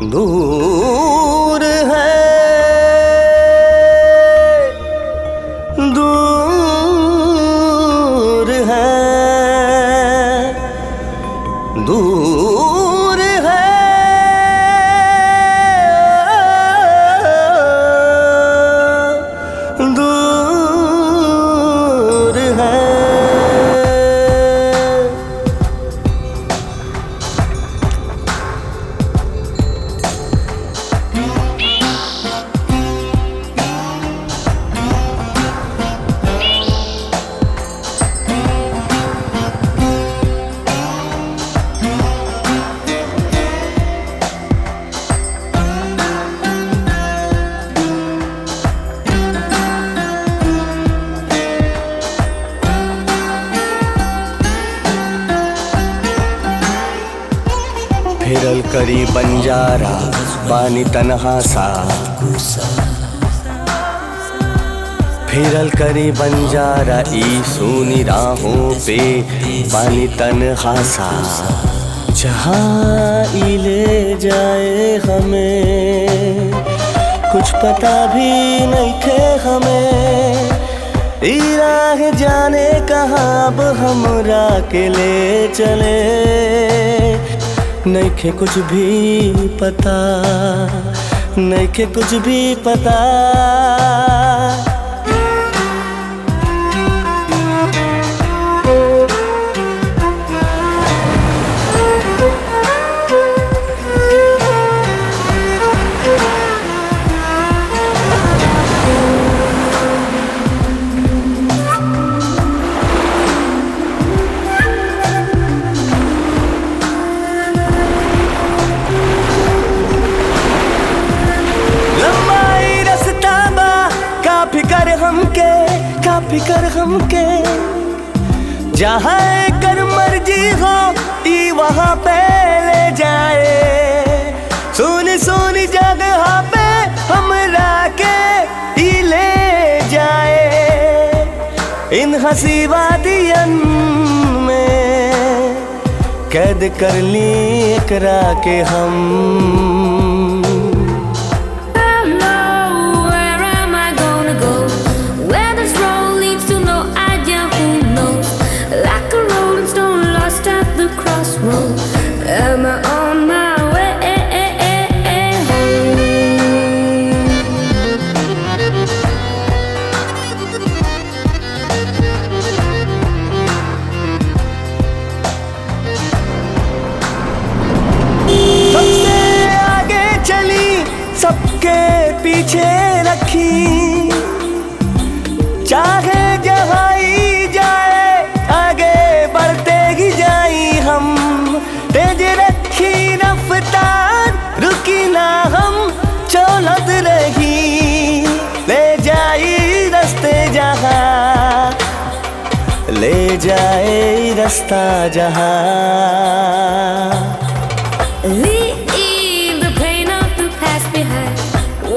दूर है, दूर है, दूर है, दूर है। फिरल करी बंजारा बानी तन्हा सा, फिरल करी बंजारा ई सूनी राहों पे बानी तन्हा सा। जहाँ ई ले जाए हमें कुछ पता भी नहीं थे हमें, ई राह जाने कहाँ अब हमरा के ले चले। नइखे कुछ भी पता, नइखे कुछ भी पता। का फिकर हमके जहाँ कर मर्जी हो ई वहाँ पे ले जाए। सुनी सुनी जगह पे हमरा के ई ले जाए। इन हंसी वादियन में कैद कर ली एकरा के हम। Am I on my way home? सबसे आगे चली सबके पीछे रखी, चाहे जहाँ ही जाए आगे बढ़ते ही जाई हम। तेज रखी रफ्तार रुकी ना हम चलत रही, ले जाई रास्ते जहाँ, ले जाए रास्ता जहाँ। Leave the pain of the past behind.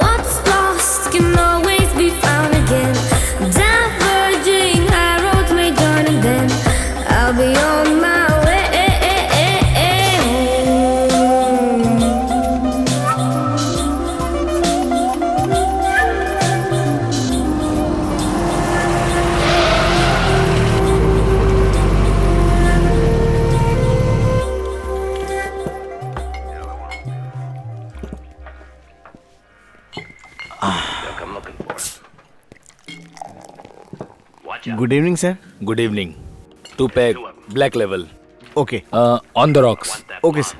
What's lost can always be found again. Diverging high roads may join and then I'll be on my way home. Good evening, sir. Good evening. 2 peg, black level. Okay. On the rocks. Okay, sir.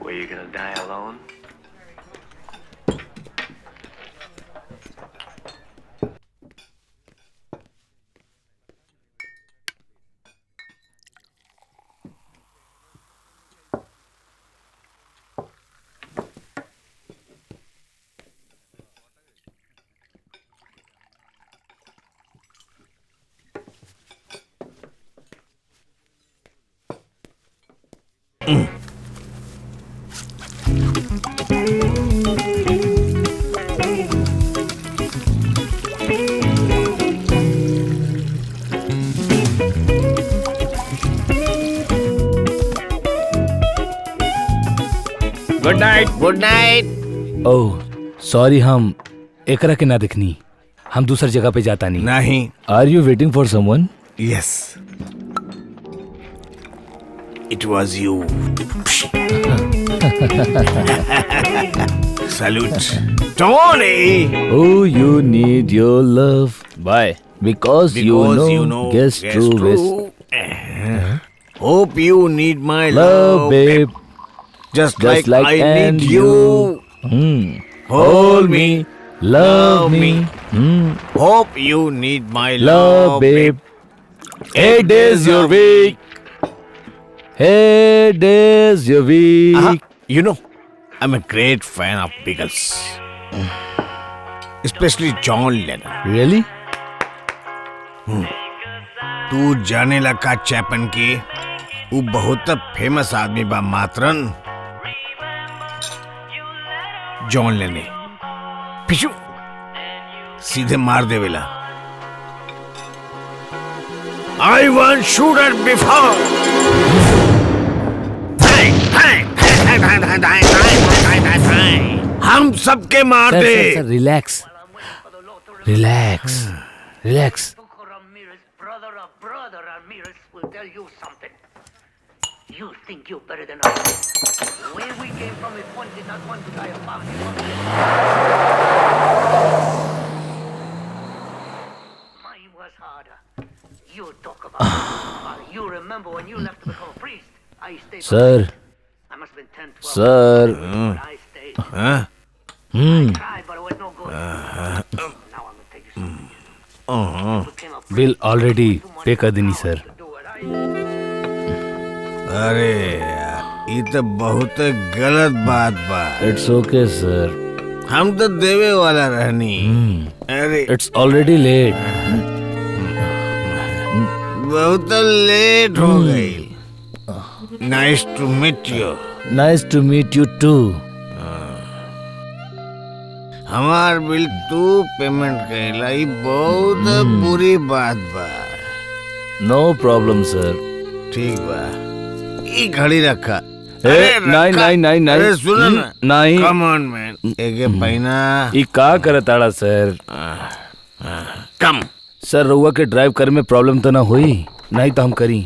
Were you gonna die alone? Good night. Good night. Oh sorry, हम एकरा के ना दिखनी, हम दूसरी जगह पे जाता नहीं। नहीं। Are you waiting for someone? Yes, it was you. Salute Tony. Oh, you need your love. Why? Because you know, guess true best. Hope you need my Love, babe. Just Just like I and need you. Hold me, love me. Hope you need my Love, babe. 8 days your week. 8 days your week. You know, I'm a great fan of Beatles. Especially John Lennon. Really? तू जाने लगा चैपन के वो बहुत famous आदमी बा मात्रन John लेने पिछू सीधे मार देवेला। I want shooter before. हम सबके मार दे। Sir, relax. Relax. Relax. Brother Ramirez will tell you something. You think you're better than us. Where we came from, if one did not want to die of poverty, mine was harder. You talk about you remember when you left to become a priest. I stayed. Sir. I must have been 10, 12. Sir. But I stayed. Huh? I tried, but it was no good. Now I'm gonna take you something. Became a priest. Bill already pay कर देनी sir. To do it. I अरे यार, ये तो बहुत गलत बात बा। It's okay sir. हम तो देवे वाला रहनी। अरे It's already late. बहुत लेट हो गई। Nice to meet you. Nice to meet you too. हमार बिल तू पेमेंट करेला, ये बहुत बुरी बात बा। No problem sir. ठीक बा, ये घड़ी रखा। नहीं। अरे सुनो ना। नहीं। कम ऑन मैन, एक पहिना। ये का करताड़ा सर? कम। सर रउआ के ड्राइव करे में प्रॉब्लम तो ना हुई? नहीं तो हम करी।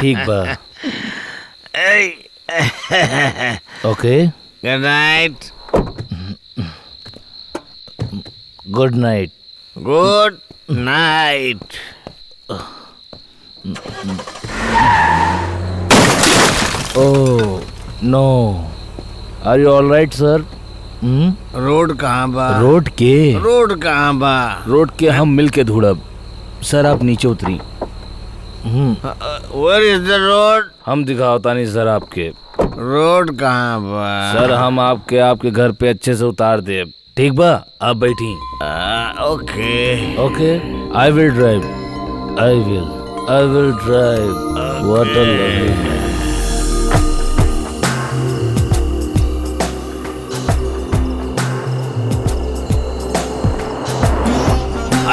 ठीक बा। Okay. Good night. Good night. Good night. Oh no, are you all right sir? Road कहाँ बा? रोड के? रोड कहाँ बा? रोड के हम मिल के ढूंढब। सर आप नीचे उतरी। Where is the road? हम दिखावता नहीं सर आपके। रोड कहाँ बा? सर हम आपके घर पे अच्छे से उतार दे। ठीक बा, आप बैठी। Okay. Okay, I will drive. I will drive. What a lovely man.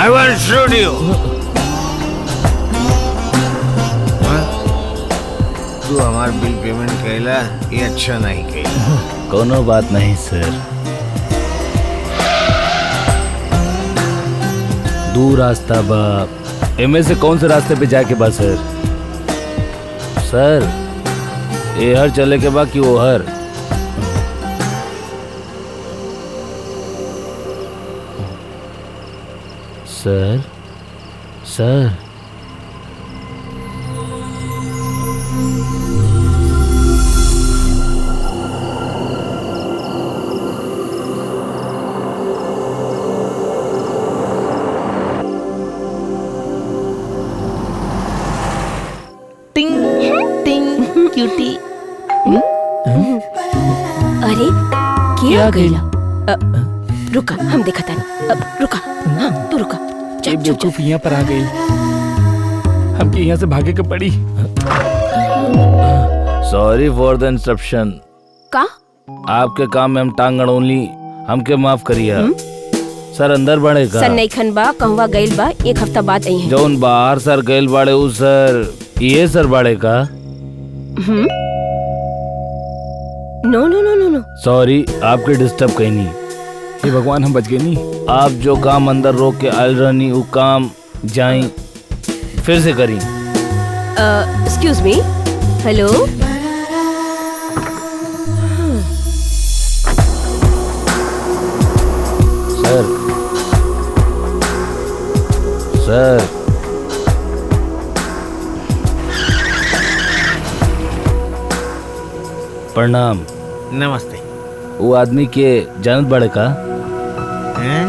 I will shoot you. तू हमार बिल पेमेंट कैला, ये अच्छा नहीं कैला। कोनो बात नहीं सर। दूर रास्ता बा, एमे से कौन से रास्ते पे जाके बा सर? सर ये हर चले के बा कि वो हर? सर सर टिंग टिंग क्यूटी। अरे क्या गईला? रुका, हम देखा तानी। रुका, हाँ तू रुका। ये बेवकूफ यहाँ पर आ गई, हमके यहाँ से भागे के पड़ी। Sorry for the interruption. का? आपके काम में हम टांग अड़ोली, हमके माफ करिए। सर अंदर बढ़ेगा। सर नहीं खन बा, कहवा गइल बा, एक हफ्ता बाद आई है। जौन बाहर सर गइल बाड़े उ सर ये सर बाड़े का? नो नो नो नो नो। सॉरी, आपके डिस्टर्ब कहीं नहीं। हे भगवान, हम बच गए नहीं। आप जो काम अंदर रोक के आयल रहनी वो काम जाई फिर से करी। Excuse me. हेलो। सर सर प्रणाम। नमस्ते। वो आदमी के जानत बड़े का? हैं?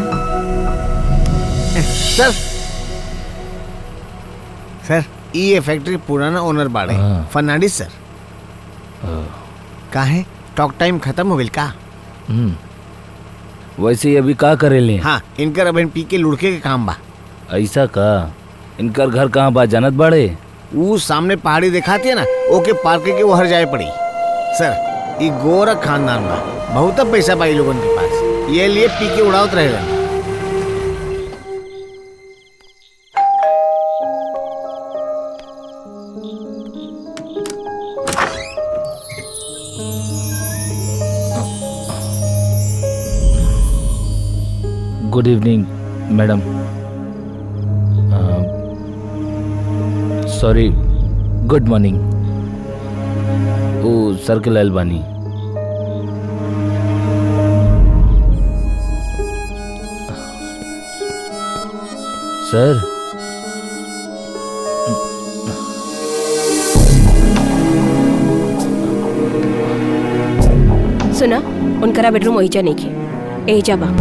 सर सर ये फैक्ट्री पुराना ओनर बाड़े हाँ। फर्नांडिस सर। काहे टॉक टाइम खत्म हो गइल का? वैसे ही अभी का करेले? हाँ, इनकर अब पी के लुढ़के के काम बा। ऐसा का? इनकर घर कहाँ बा जानत बाड़े? वो सामने पहाड़ी दिखाती है ना, ओके पार करके वो हर जाए पड़ी। सर ये गोरख खानदान बा, बहुत पैसा बा लोगन के पास, ये लिए पी के उड़ावत रहे। Good evening madam. Sorry, good morning. ओ सर्किल अलबानी। सर सुना, उनकरा बेडरूम वही जाने के एजा बा।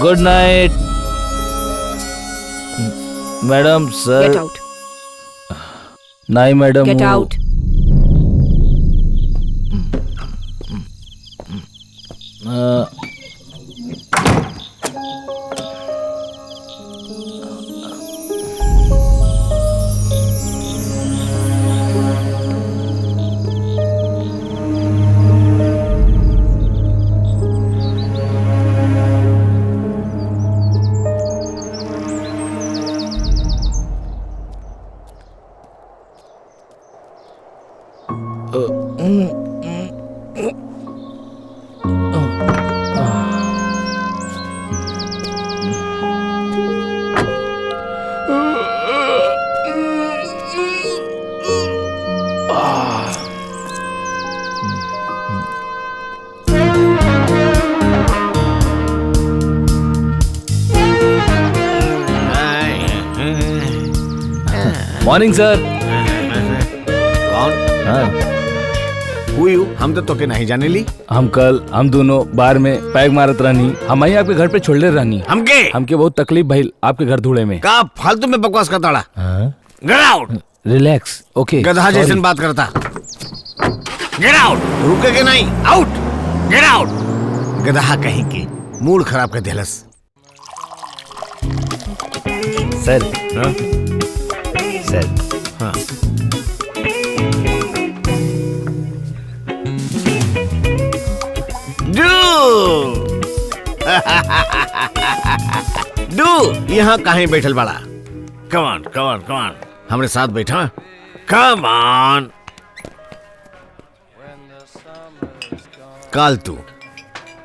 Good night madam. Sir get out. नहीं madam, get out. Morning sir. कौन? हाँ, हम तो तोके नहीं जाने ली। हम दोनों बार में पैग मारत रहनी। हम ही आपके घर पे छोड़ले रहनी। हमके बहुत तकलीफ भइल आपके घर धूड़े में। का फालतू में बकवास करता रहा? Get out. रिलैक्स। ओके। गधा जैसे बात करता। Get out. रुके के नहीं, आउट। Get out. गधा कहीं के मूड खराब कर देलस। सर। हाँ? सर। हाँ। डू यहाँ कहीं बैठल बड़ा? कमान कमान कमान, हमारे साथ बैठा। कमान। काल तू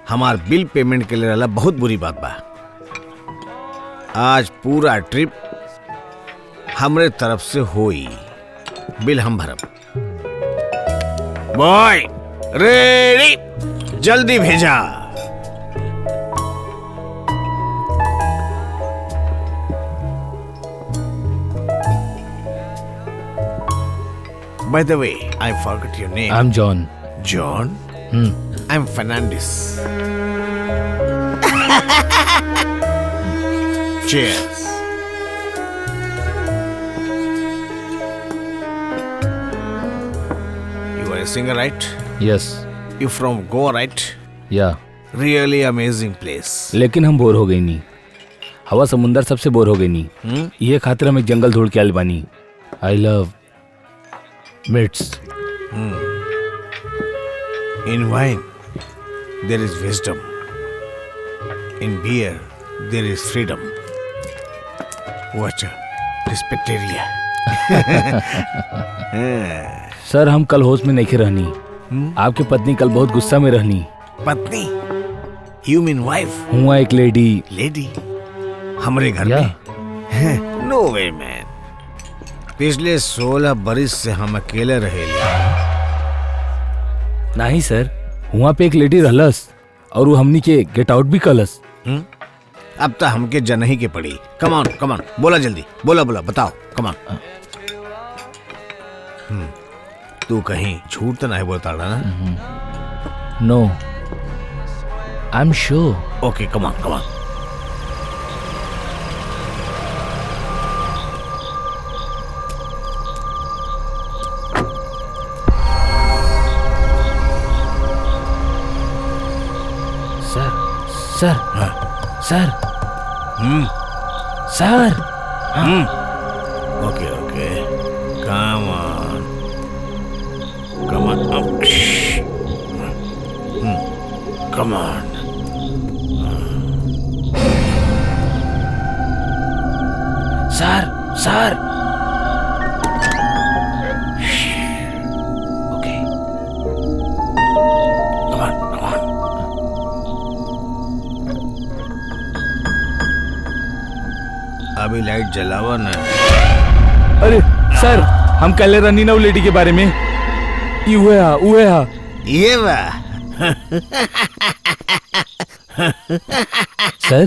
हमार बिल पेमेंट के लिए रहला, बहुत बुरी बात बा। आज पूरा ट्रिप हमरे तरफ से होई, बिल हम भरब। बॉय रेडी, जल्दी भेजा। By the way, I forgot your name. I'm John. John? I'm Fernandez. Cheers. You are a singer, right? Yes. You from Goa, right? Yeah. Really amazing place. लेकिन हम बोर हो गई नहीं। हवा समुंदर सबसे बोर हो गई नहीं। ये खातिर हम एक जंगल ढूंढ के आइल बानी। I love meats. In wine there is wisdom, in beer there is freedom. Watch रिस्पेक्टेरिया। सर हम कल होश में नहीं रहनी। आपकी पत्नी कल बहुत गुस्सा में रहनी। पत्नी? You mean wife? हुआ एक लेडी। लेडी हमारे घर में? नो वे मैन। पिछले 16 बरिस से हम अकेले रहे। नहीं सर, वहाँ पे एक लेडी रहलस और वो हमनी के गेट आउट भी कलस। अब तो हमके जनही के पड़ी। कम ऑन बोला जल्दी, बोला बताओ, कम ऑन। तू कहीं झूठ तो नहीं बोलता ना? No, I am sure. Okay, come on. Sir sir sir. Okay come on come on. Sir okay come on. अभी लाइट जलावा ना। अरे सर, हम कल रनी ना लेडी के बारे में। ये बा सर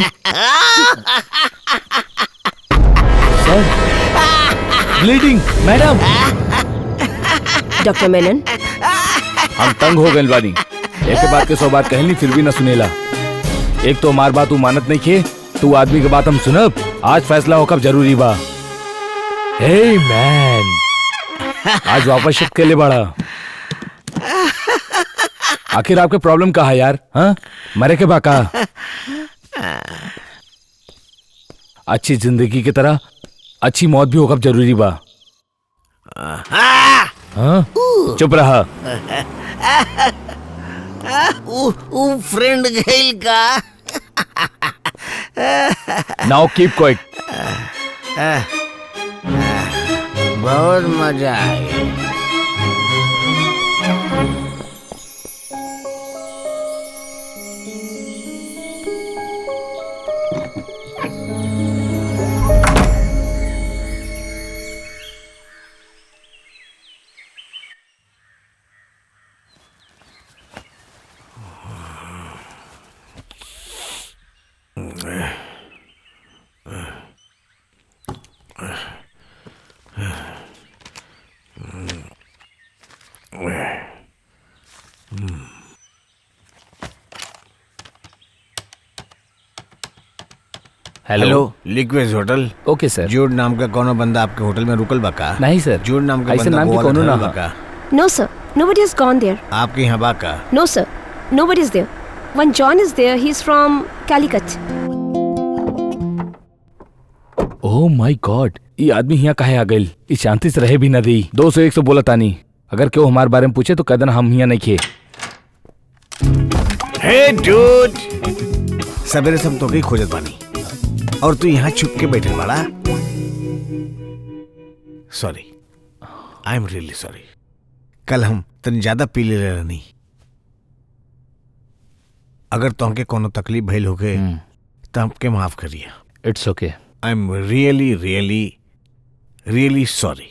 ब्लीडिंग मैडम। डॉक्टर मेनन, हम तंग हो गए बानी। एक बात के 100 बात कहली फिर भी न सुनेला। एक तो हमार बात तू मानत नहीं खे, तू आदमी के बात हम सुनब। आज फैसला हो कब जरूरी बा। हे मैन, आज वापस शिफ्ट के लिए बड़ा। आखिर आपके प्रॉब्लम कहा यार? हाँ, मरे के बाका। अच्छी जिंदगी की तरह अच्छी मौत भी हो कब जरूरी बा। हाँ? चुप रहा। फ्रेंड गइल का? Now keep quiet. बहुत मजा आया। Hello, liquid hotel. Okay sir. Jude नाम का कोनो बंदा आपके होटल में रुकल बका? नहीं सर, जूड नाम का ऐसे बंदा नाम के कोनो ना बका? No sir, nobody has gone there. आपके यहाँ बाका? No sir, nobody is there. One John is there. He's from Calicut. Oh my God, ये आदमी यहाँ काहे आ गइल? ई शांति से रहे भी न दी। 200-100 बोला तानी। अगर क्यों हमारे बारे में पूछे तो कह देना हम यहाँ नहीं खे। हे डूड, सवेरे सब तो कहीं खोजत बानी और तू यहाँ छुप के बैठे बड़ा। Sorry, I am really sorry. कल हम तनी ज्यादा पी ले रहनी। अगर तुमके कोनो तकलीफ भइल होगे तो हमके माफ करिए। It's okay. I am really really really sorry.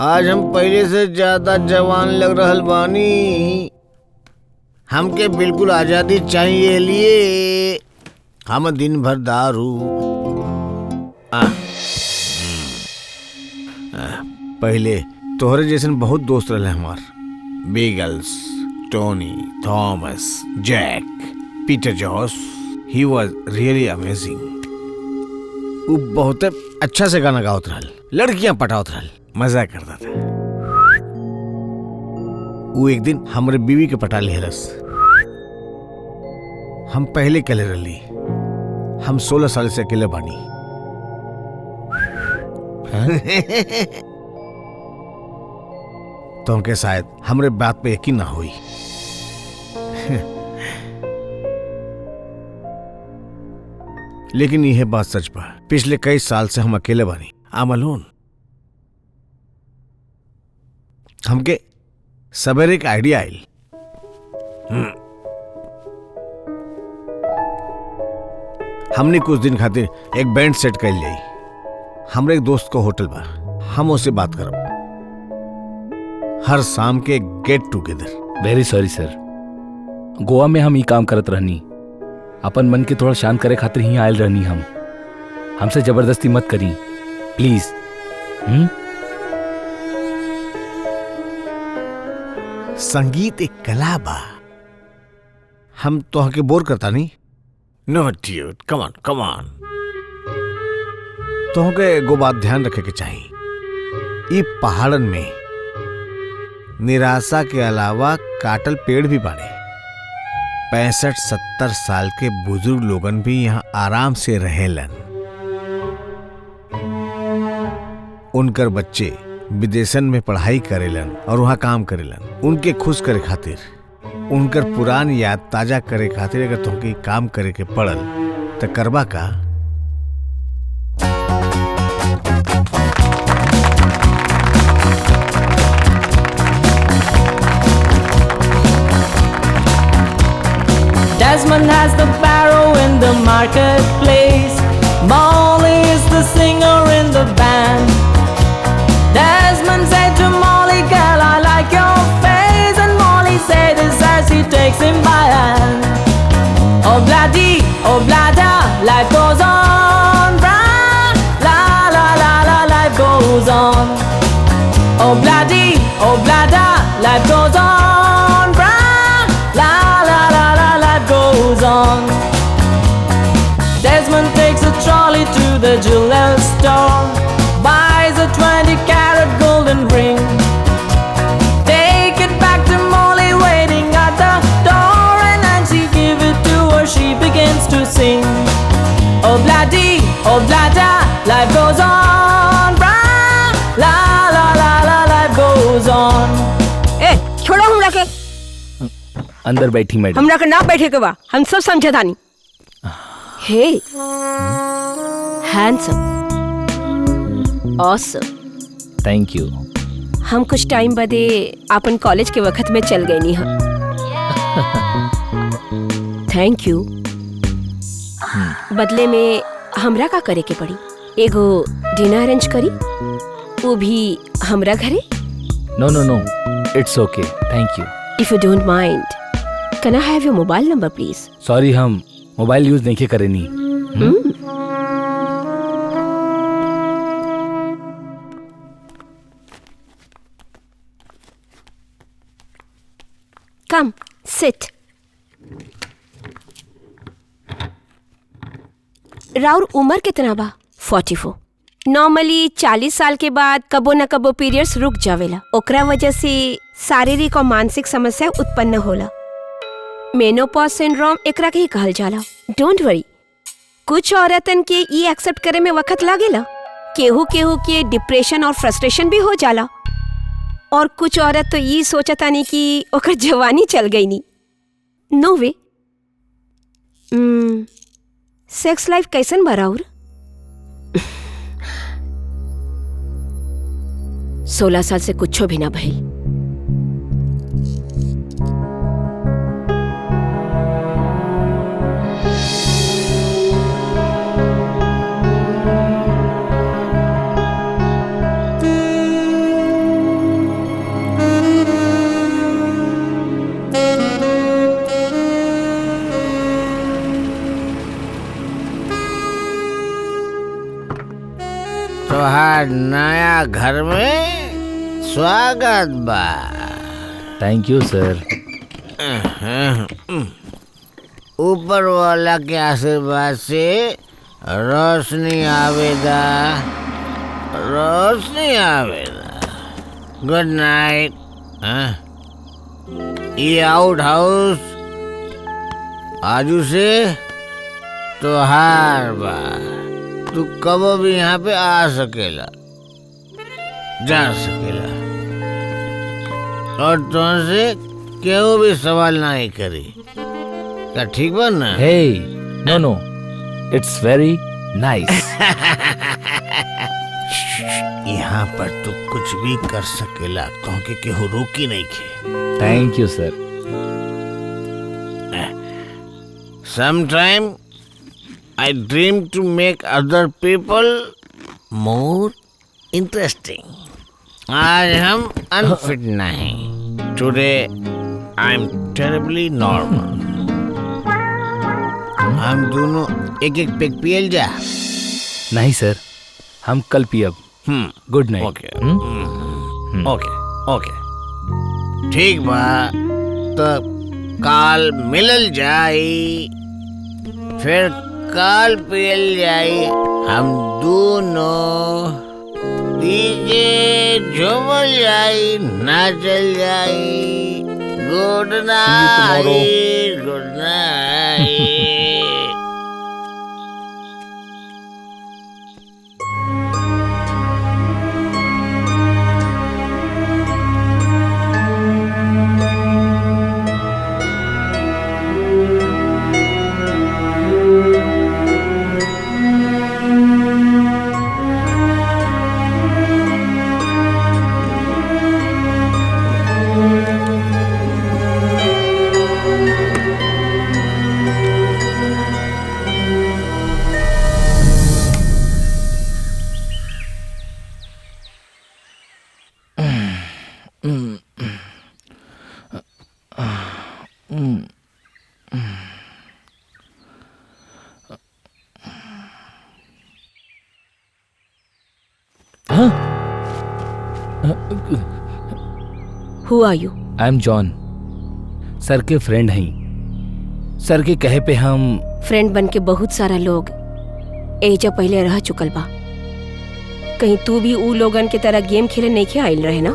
आज हम पहले से ज्यादा जवान लग रहल बानी। हमके बिल्कुल आजादी चाहिए लिए। हम दिन भर दारू। पहले तोहरे जैसन बहुत दोस्त रहे हमार। बीगल्स, टोनी, थॉमस, जैक, पीटर जॉस। He was really amazing. वो बहुत अच्छा से गाना गावत रहल, लड़कियां पटावत रहल, मजा करता था। वो एक दिन हमरे बीवी के पटा लेहरस। हम पहले कले रही, हम 16 साल से अकेले बानी। तो उनके शायद हमरे बात पे यकीन ना हुई। लेकिन यह बात सच बा, पिछले कई साल से हम अकेले बानी। I'm alone। हमके सवेरे एक आइडिया आयल। हमने कुछ दिन खातिर एक बैंड सेट कर लिया। हमरे एक दोस्त को होटल बा, हम उससे बात करब। हर शाम के गेट टुगेदर। वेरी सॉरी सर, गोवा में हम ये काम करत रहनी, अपन मन के थोड़ा शांत करे खातिर ही आयल रहनी। हम हमसे जबरदस्ती मत करी प्लीज। संगीत एक कला बा, हम तो के बोर करता नहीं। No dude, come on come on. तो के एगो बात ध्यान रखे के चाहिए, ये पहाड़न में निराशा के अलावा काटल पेड़ भी बाड़े। 65-70 साल के बुजुर्ग लोगन भी यहाँ आराम से रहेलन। उनकर बच्चे विदेशन में पढ़ाई करेलन और वहाँ काम करेलन। उनके खुश करे खातिर, उनकर पुरान याद ताजा करे खातिर अगर तुमके काम करे के पड़ल तो करबा का? Desmond has the barrow in the marketplace. Molly is the singer in the band. Desmond said to Molly, girl, I like your face. And Molly said this as he takes him by hand. Oh bloody, oh blada, life goes on. Bra, la la la la, life goes on. Oh bloody, oh blada, life goes on. Bra, la la la la, life goes on. Desmond takes a trolley to the jeweler store, buys a 20-carat golden ring. Take it back to Molly waiting at the door, and Nancy give it to her, she begins to sing. Oh bloody, oh blada, life goes on. Bra, la la la la, life goes on. ए छोड़ो हमरा के। अंदर बैठी madam. हमरा के ना बैठे के बा, हम सब समझे तानी। हे हैंडसम, ऑसम, थैंक यू। हम कुछ टाइम बदे अपन कॉलेज के वक्त में चल गए नी। हाँ थैंक यू। बदले में हमरा का करे के पड़ी? एगो डिनर अरेंज करी, वो भी हमरा घरे। No no no, it's okay, thank you. If you don't mind, can I have your mobile number please? Sorry, हम मोबाइल यूज नहीं करे नी। Come sit. राउर उम्र कितना बा? 44। नॉर्मली 40 साल के बाद कबो न कबो पीरियड्स रुक जावेला, ओकरा वजह से शारीरिक और मानसिक समस्या उत्पन्न होला। मेनोपॉज सिंड्रोम एकरा के ही कहल जाला। डोंट वरी, कुछ औरतन के ये एक्सेप्ट करे में वक्त लागेला। केहू केहू के डिप्रेशन और फ्रस्ट्रेशन भी हो जाला, और कुछ औरत तो ये सोचता नहीं कि ओकर जवानी चल गई नी। नो वे। सेक्स लाइफ कैसन बा राउर? 16 साल से कुछो भी ना भइल। तोहार नया घर में स्वागत बा। Thank you sir. ऊपर वाला के आशीर्वाद से रोशनी आवेदा, रोशनी आवेदा। Good night. ये आउट हाउस आजू से तोहार बा, तू कबो भी यहाँ पे आ सकेला, जा सकेला, और तुमसे केहू भी सवाल नहीं करी। क्या ठीक बा ना? Hey, no, it's very nice. यहाँ पर तू कुछ भी कर सकेला, क्योंकि केहू रोकी नहीं खे। Thank you, sir. Sometime I dream to make other people more interesting. आज हम अनफिट नहीं। Today I'm terribly normal. हम दोनों एक एक पेग पियल जा। नहीं सर, हम कल पियब। Good night. ओके ओके ओके, ठीक बा, तो काल मिलल जाई, फिर काल पियल जाई, हम दोनों डीजे झूमल जाई, नाचल जाई। Good night, good night. Who are you? I am John, sir के फ्रेंड हैं। सर के कहे पे हम फ्रेंड बन के बहुत सारा लोग एजा पहले रह चुकल बा। कहीं तू भी ऊ लोगन के तरह गेम खेले नहीं खे आइल रहे ना?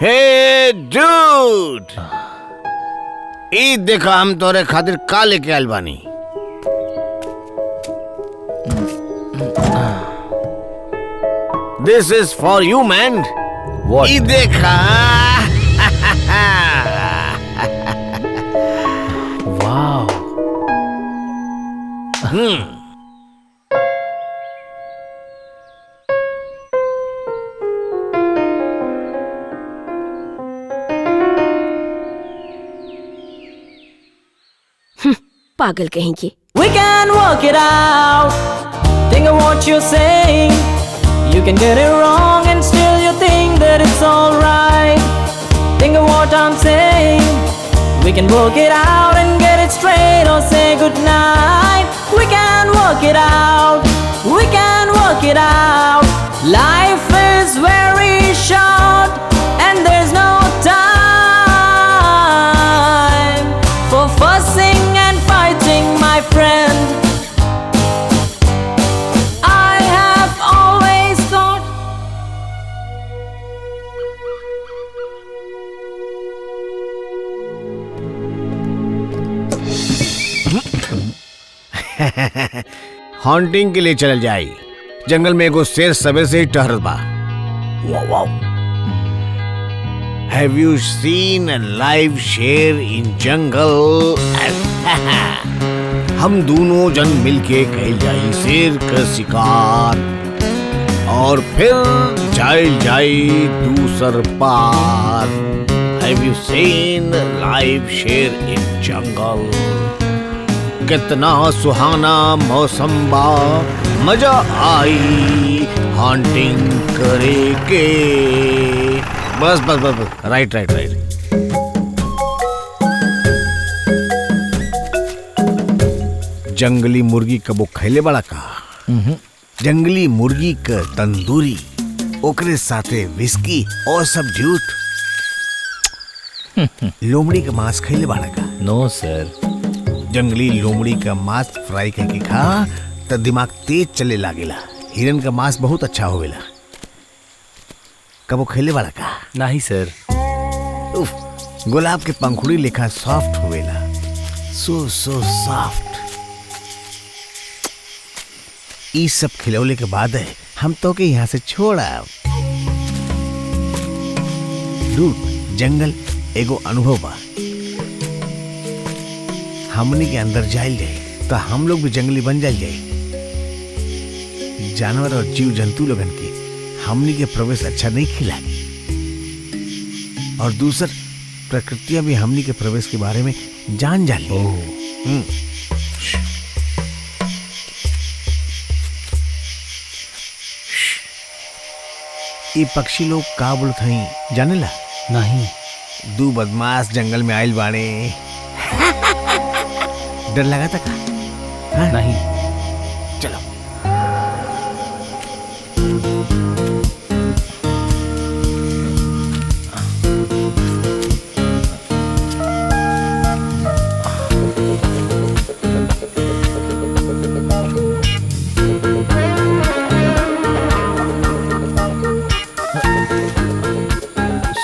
हे डूड, ई देखा हम तोरे खातिर का लेके आइल बानी। This is for you man. What? ई देखा। वाओ। पागल कहेंगे। We can work it out. Think of what you're saying. You can get it wrong and still you think that it's alright. Think of what I'm saying. We can work it out and get it straight or say goodnight. We can work it out. We can work it out. Life is very short and there's no time for fussing and fighting, my friend. I have always thought haunting के लिए चल जाई। जंगल में एगो शेर सवेरे से ही टहरत बा। Have you seen a live शेर in jungle? हम दोनों जन मिलके कहीं जाई शेर का शिकार, और फिर जाइल जाई दूसर पार। Have you seen a live शेर in jungle? कितना सुहाना मौसम बा, मजा आई हॉन्टिंग करे के। बस बस बस बस राइट राइट राइट। जंगली मुर्गी कबो खैले बड़ा का? जंगली मुर्गी का तंदूरी, ओकरे साथे विस्की और सब झूठ। लोमड़ी का मांस खैले बड़ा का? नो सर। जंगली लोमड़ी का मांस फ्राई करके खा तो दिमाग तेज चले लागेला। हिरन का मांस बहुत अच्छा होवेला। कबो खैले वाला का? नहीं सर। उफ, गुलाब के पंखुड़ी लेखा सॉफ्ट होवेला। So soft. ई सब खिलौले के बाद है हम तो के यहाँ से छोड़ा। डूड, जंगल एगो अनुभव बा। हमनी के अंदर जाइल जाए तो हम लोग भी जंगली बन जाइल जाए। जानवर और जीव जंतु लोगन के हमनी के प्रवेश अच्छा नहीं खिला। और दूसर प्रकृतियां भी हमनी के प्रवेश के बारे में जान जाली। ये पक्षी लोग का बोलत हई जानेला? नहीं। दू बदमाश जंगल में आइल बाड़े। डर लगा था का? हाँ? नहीं। चलो।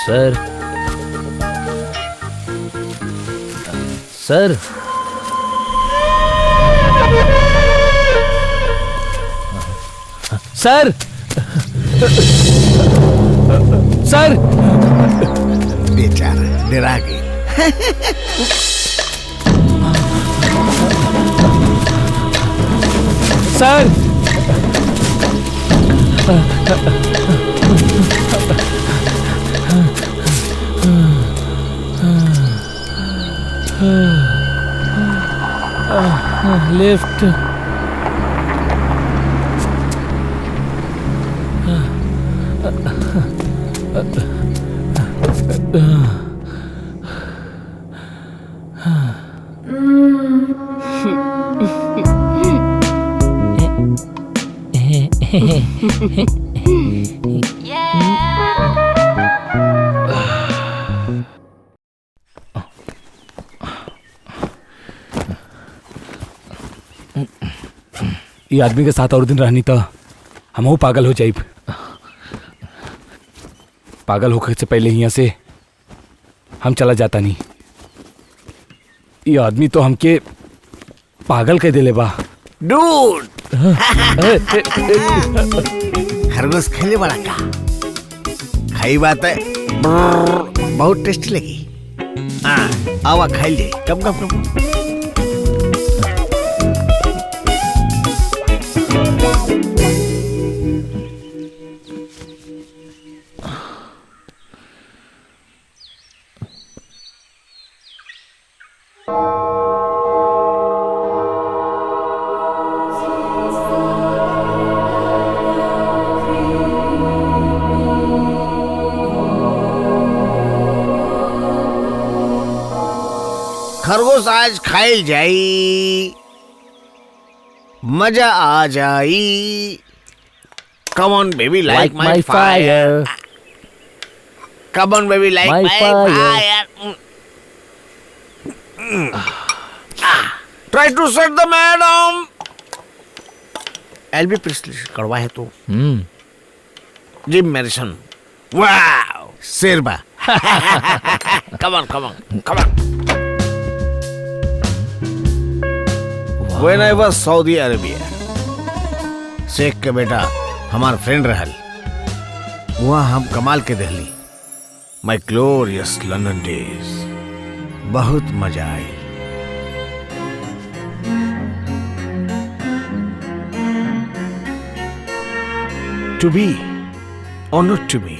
सर सर सर सर बेचारा डरा गई। सर लिफ्ट। ये आदमी के साथ और दिन रहनी तो हम पागल हो जाइब। पागल होकर से पहले यहाँ से हम चला जाता नहीं। ये आदमी तो हमके पागल कह देले बा। डूड खरगोश खेले बड़ा का? खाई बात है, बहुत टेस्टी लगी। आवा खाई ले। कब कब कब खरगोश आज खाई जाई, मजा आ जाई। Come on baby, like my fire. Come on baby, like my fire. Try to set the madam. Elvis Presley करवा है तो। Jim Morrison. Wow, शेरबा। Come on, come on, come on. When I was Saudi Arabia, Sheikh के बेटा हमार friend रहल। वहाँ हम कमाल के Delhi. My glorious London days. बहुत मजा आई। To be or not to be,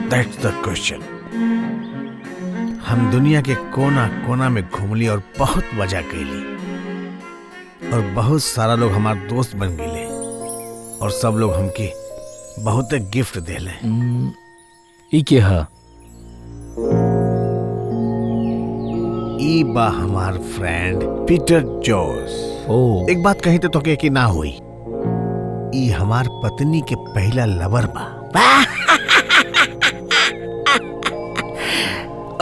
that's the question. हम दुनिया के कोना कोना में घूमली और बहुत मजा कैली। और बहुत सारा लोग हमार दोस्त बन गए और सब लोग हमके बहुत गिफ्ट देले। ई के हा? ई बा हमार फ्रेंड पीटर जॉर्ज। ओ एक बात कही तो के कि ना हुई, ई हमार पत्नी के पहला लवर बा।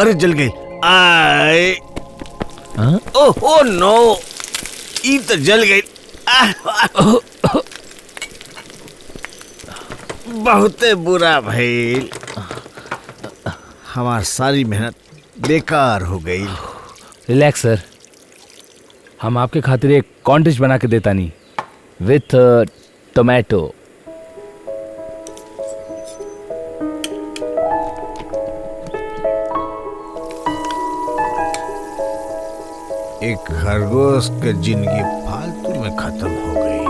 अरे जल गई। आए हाँ? ओ नो, ई तो जल गई। बहुते बुरा भइल, हमार सारी मेहनत बेकार हो गई। रिलैक्स सर, हम आपके खातिर एक कॉर्न डिश बना के देता नहीं विथ टोमेटो। एक खरगोश की जिंदगी फालतू में खत्म हो गई।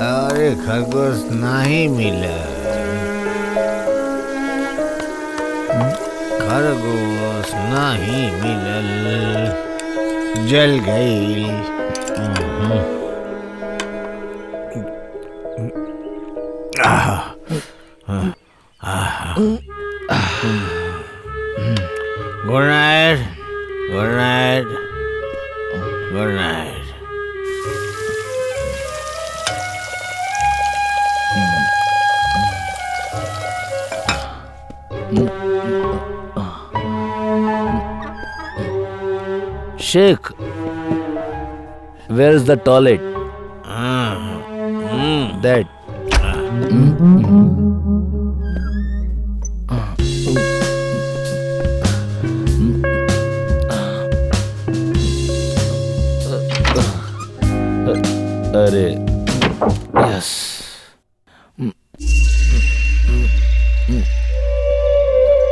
अरे खरगोश नहीं मिला, खरगोश नहीं मिलल, जल गई। Good night, good night, good night. Sheikh, where is the toilet? That. अरे yes,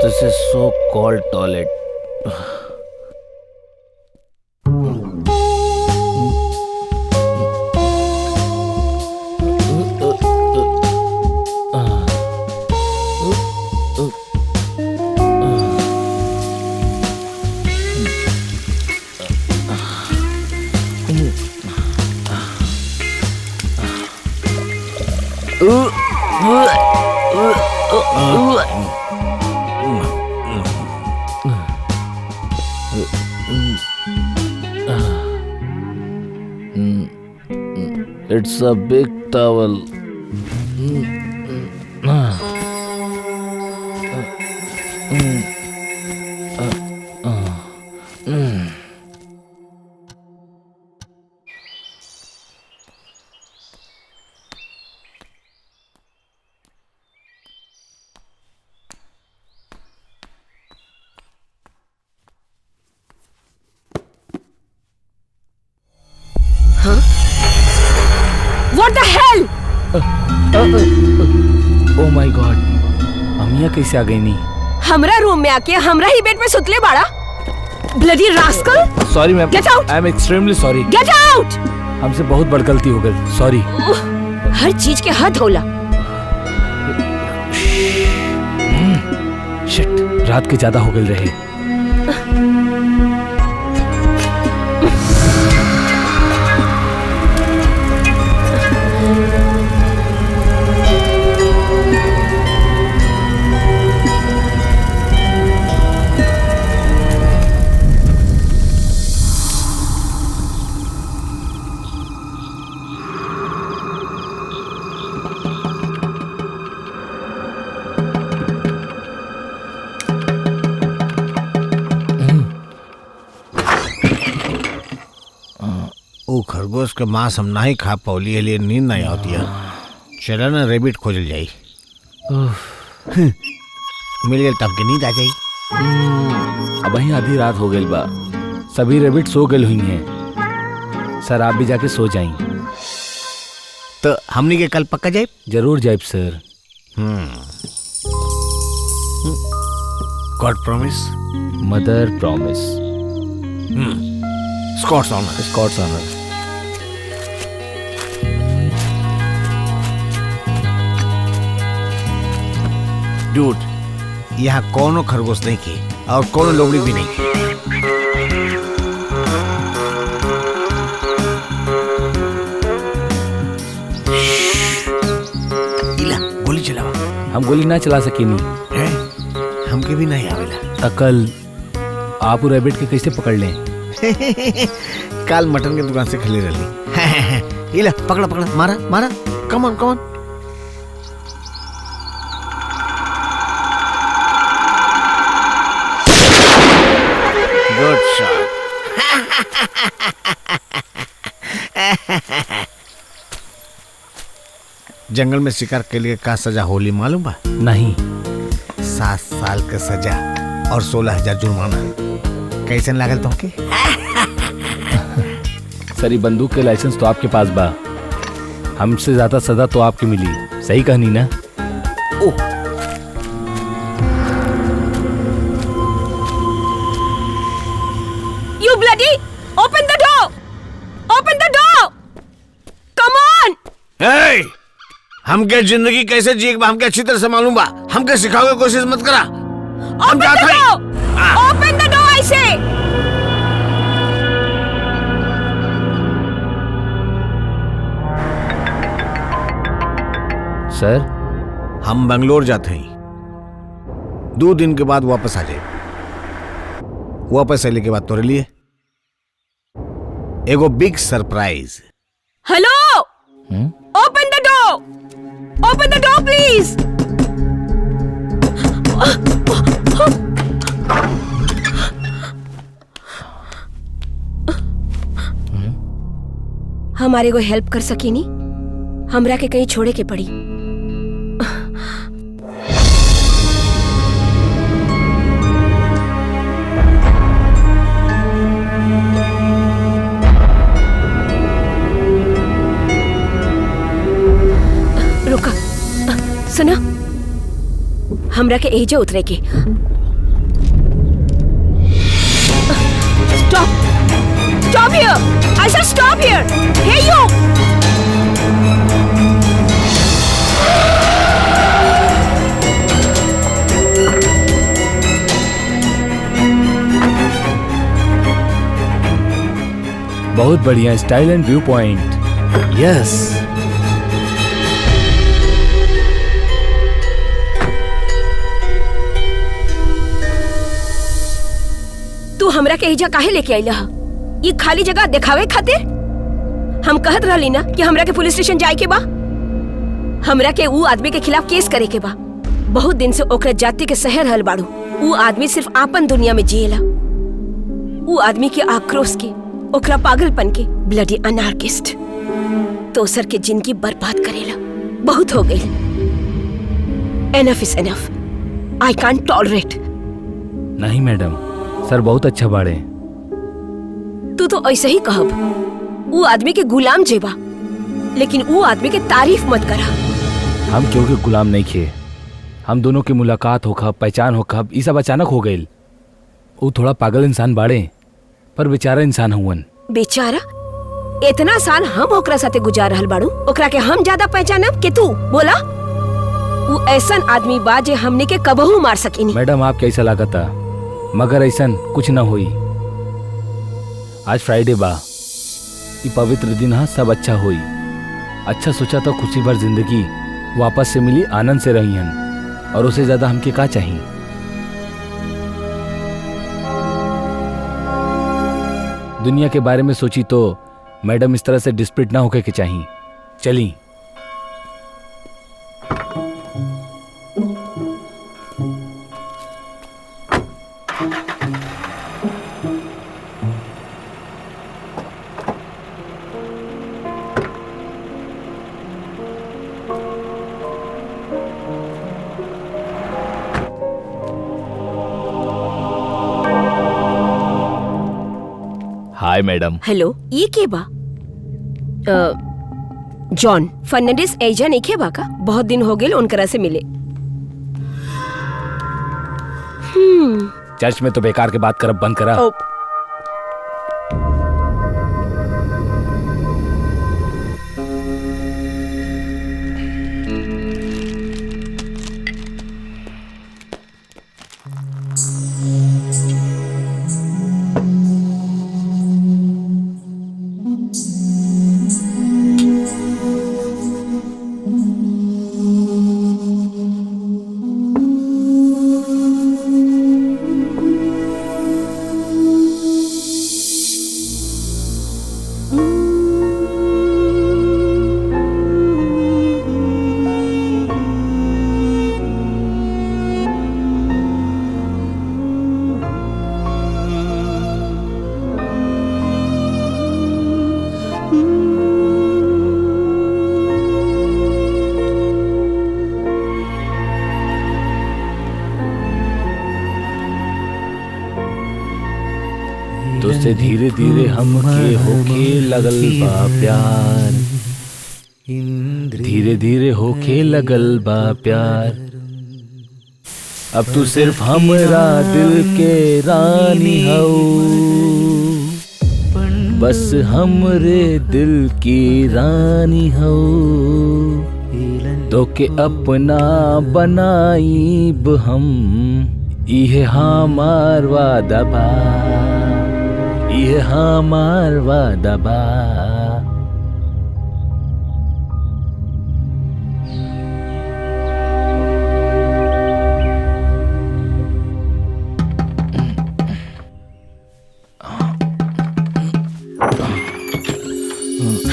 this is so called toilet. It's a big towel. What the hell? Oh my God, अमिया कैसे आ गई नहीं? हमरा रूम में आके हमरा ही बेड पे सुतले बाड़ा। Bloody rascal! Sorry ma'am. Get out! I am extremely sorry. Get out! हमसे बहुत बड़ गलती हो गई। Sorry. हर चीज के हद होला। Shit, रात के ज्यादा हो गई रहे। ओ खरगोश के मांस हम नहीं खा पौली है, लिए नींद नहीं आती है। चला ना रेबिट खोजल जाई। मिल गए तब के नींद आ जाई। अब वहीं आधी रात हो गई बा, सभी रेबिट सो गए हुई हैं। सर आप भी जाके सो जाएं। तो हमनी के कल पक्का जाए? जरूर जाए sir. God promise, mother promise, scout's honour, scout's honour. Dude, यहाँ कोनो खरगोश नहीं की और कोनो लोमड़ी भी नहीं की। इला, गोली चला। गोली ना चला सकेनी। हमके भी नहीं आवेला। अकल आप रैबिट के कैसे पकड़ लें? काल मटन के दुकान से खली रही। इला पकड़ा पकड़ा, मारा मारा, कम on come on. Good shot. जंगल में शिकार के लिए का सजा होली मालूम बा? नहीं। 7 साल का सजा और 16,000 जुर्माना। कैसन लागल तुमके? सर, बंदूक के लाइसेंस तो आपके पास बा, हमसे ज्यादा सजा तो आपके मिली। सही कहनी ना? ओह, You bloody! Open the door! Open the door! Come on! hey! हमके जिंदगी कैसे जिए हमके अच्छी तरह से मालूम बा। हमके सिखाओगे, कोशिश मत करा। Open the door! Open the door, I say! सर, हम बंगलोर जाते हैं। 2 दिन के बाद वापस आ जाए। वापस आने के बाद तोरे लिए एगो big surprise. Hello! Open the door! Open the door, please! हमारे को हेल्प कर सकी नी, हमरा के कहीं छोड़े के पड़ी। रुका, सुना, हमरा के एजे उतरे के। Stop! Stop here! I said stop here! Hey you! बहुत बढ़िया style and view point. Yes. तू हमरा के एजा काहे लेके आइला? ये खाली जगह दिखावे खातिर? हम कहत रहली ना कि हमरा के पुलिस स्टेशन जाए के बा। हमरा के ऊ आदमी के खिलाफ केस करे के बा। बहुत दिन से ओकरा जाति के शहर हल बाड़ू। ऊ आदमी सिर्फ आपन दुनिया में जिएला। ऊ आदमी के आक्रोश के, ओकरा पागलपन के, ब्लडी अनार्किस्ट दोसर के जिंदगी बर्बाद करेला। बहुत हो गई। Enough is enough. I can't tolerate. नहीं मैडम, सर बहुत अच्छा बाड़े। तू तो ऐसे ही कहब। ऊ आदमी के गुलाम जेबा, लेकिन ऊ आदमी के तारीफ मत करा। हम क्यों के गुलाम नहीं खे। हम दोनों की मुलाकात होखब, पहचान होखब, ये सब अचानक हो गई। वो थोड़ा पागल इंसान बाड़े, पर बेचारा इंसान हुवन। बेचारा? इतना साल हम ओकरा साथे गुजार रहल बाड़ू, ओकरा के हम ज्यादा पहचानब के तू? बोला, वो ऐसन आदमी बा जे हमने के कबहू मार सकीनी। मैडम, आप कैसा लागता? मगर ऐसन कुछ ना हुई। आज फ्राइडे बा, ये पवित्र दिन हा, सब अच्छा हुई। अच्छा सोचा तो खुशी भर जिंदगी वापस से मिली, आनंद से रही हन, और उससे ज्यादा हमके का चाहिए। दुनिया के बारे में सोची तो मैडम इस तरह से डिस्प्रिट ना होके के चाहिए। चली। Hi madam. हेलो, ये के बा? जॉन फर्नांडिस एजा नहीं खे बा का? बहुत दिन हो गए उनकरा से मिले। चर्च में तो बेकार के बात करब बंद करा। तुझसे धीरे धीरे हमके होके लगल बा प्यार, धीरे धीरे होके लगल बा प्यार। अब तू सिर्फ हमरा दिल के रानी हो, बस हमरे दिल की रानी हो। तो के अपना बनाईब हम, इहे हमार वादा बा, इहे हमार वादा बा।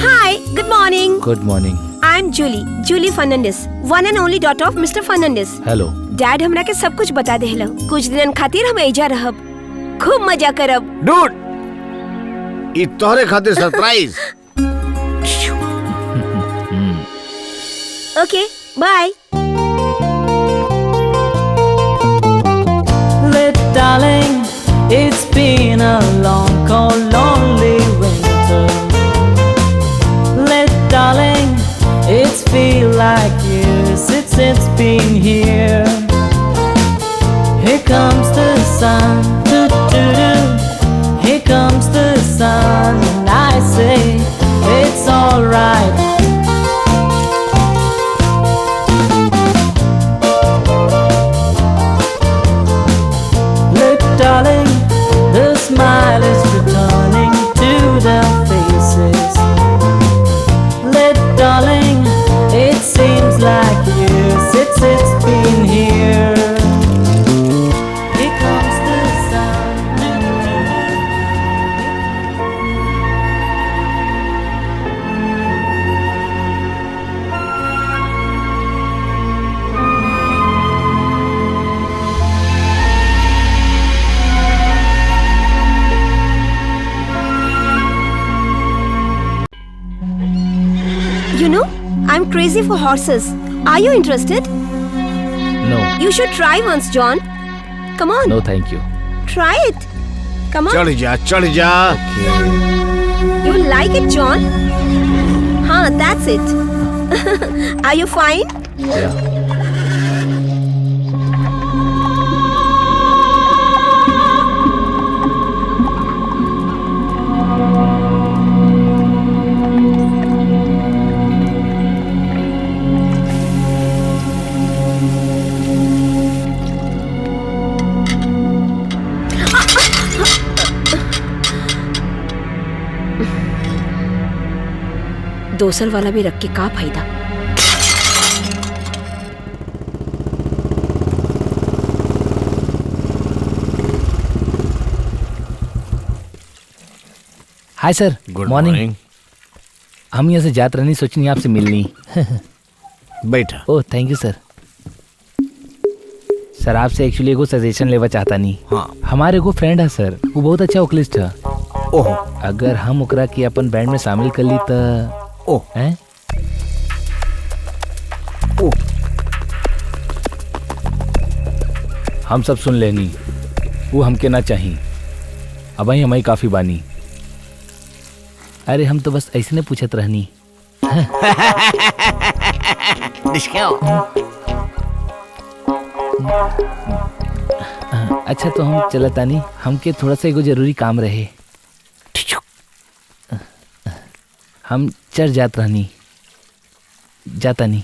Hi, good morning. Good morning. I'm Julie Fernandez, one and only daughter of Mr. Fernandez. Hello. Dad हमरा के सब कुछ बता देहलो। कुछ दिनन खातिर हम एजा रहब, खूब मजा करब। डूड, ई तोहरे खातिर surprise. Okay, bye. Little darling, it's been a long, cold, lonely winter. Little darling, it's feel like years since it's been here. Here comes the sun, do do do. Here comes the sun, and I say it's alright. Little darling, the smile is returning to their faces. Little darling, it seems like years since it's been here. Here comes the sun. You know, I'm crazy for horses. Are you interested? No You should try once, John. Come on, no thank you. try it. Come on. चढ़ जा, चढ़ जा। You will like it, John. Huh, that's it. Are you fine? दोसर वाला भी रख के का फायदा। Hi sir, good morning. Morning. हम यहाँ से जात रहनी, सोचनी आपसे मिलनी। बैठा। ओह थैंक यू सर। सर आपसे एक्चुअली एगो सजेशन लेवा चाहता नहीं। हाँ। हमारे एगो फ्रेंड है सर, वो बहुत अच्छा वोकलिस्ट है। ओहो, अगर हम ओकरा के अपन बैंड में शामिल कर ली तो ओह, हैं? ओह, हम सब सुन लेनी, वो हमके ना चाहिए। अब ही हमारी काफी बानी। अरे हम तो बस ऐसे ने पूछत रहनी। अच्छा तो हम चलता नहीं, हमके थोड़ा सा एगो जरूरी काम रहे। हम चढ़ जात रहनी, जाता नहीं।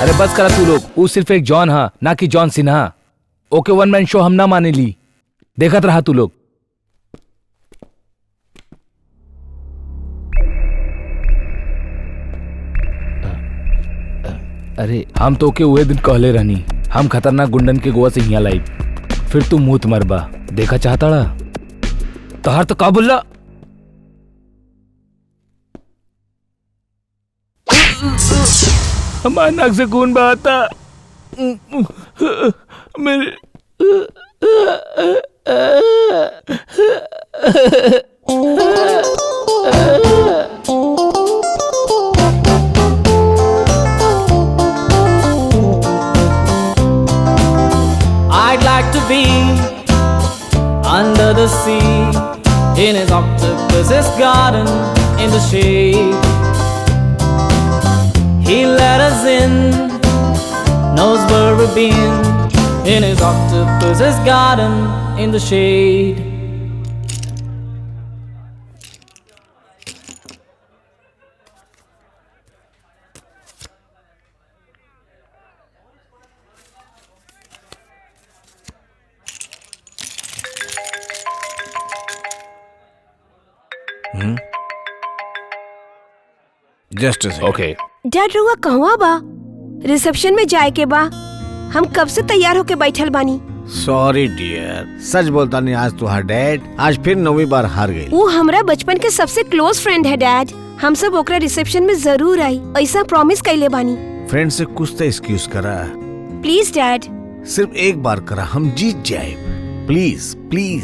अरे बस करा तू लोग, वो सिर्फ एक जॉन हा, ना कि जॉन सिन्हा। ओके वन मैन शो हम ना माने ली, देखत रहा तू लोग। अरे हम तो के हुए दिन कहले रहनी, हम खतरनाक गुंडन के गोवा से हिया लाई, फिर तू मूत मरबा। देखा चाहता रहा तहार तो का बोला। हमारे नाक से खून बहाता। मेरे I'd like to be under the sea, in his octopus's garden, in the shade. He let us in, knows where we've been, in his octopus's garden, in the shade. Just okay dad रुआ कहवा बा? Reception में जाए के बा। हम कब से तैयार होके बैठल बानी। सॉरी डियर, सच बोलता नहीं, आज तुम्हारा डैड आज फिर 9वीं बार हार गई। वो हमरा बचपन के सबसे क्लोज फ्रेंड है डैड। हम सब ओकरा रिसेप्शन में जरूर आई, ऐसा प्रॉमिस कइले बानी। फ्रेंड से कुछ तो एक्सक्यूज करा। Please dad. सिर्फ एक बार करा, हम जीत जाए। Please please,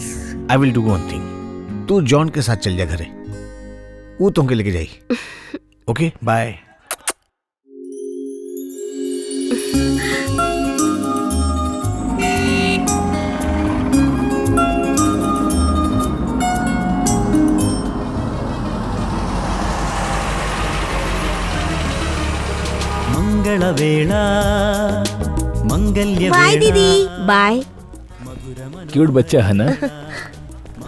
I will do one thing. तू जॉन के साथ चल जा घरे, वो तुमके लेके जाई। ओके बाय। मंगलवेला मंगल्य बाय दीदी। बाय। क्यूट बच्चा है ना।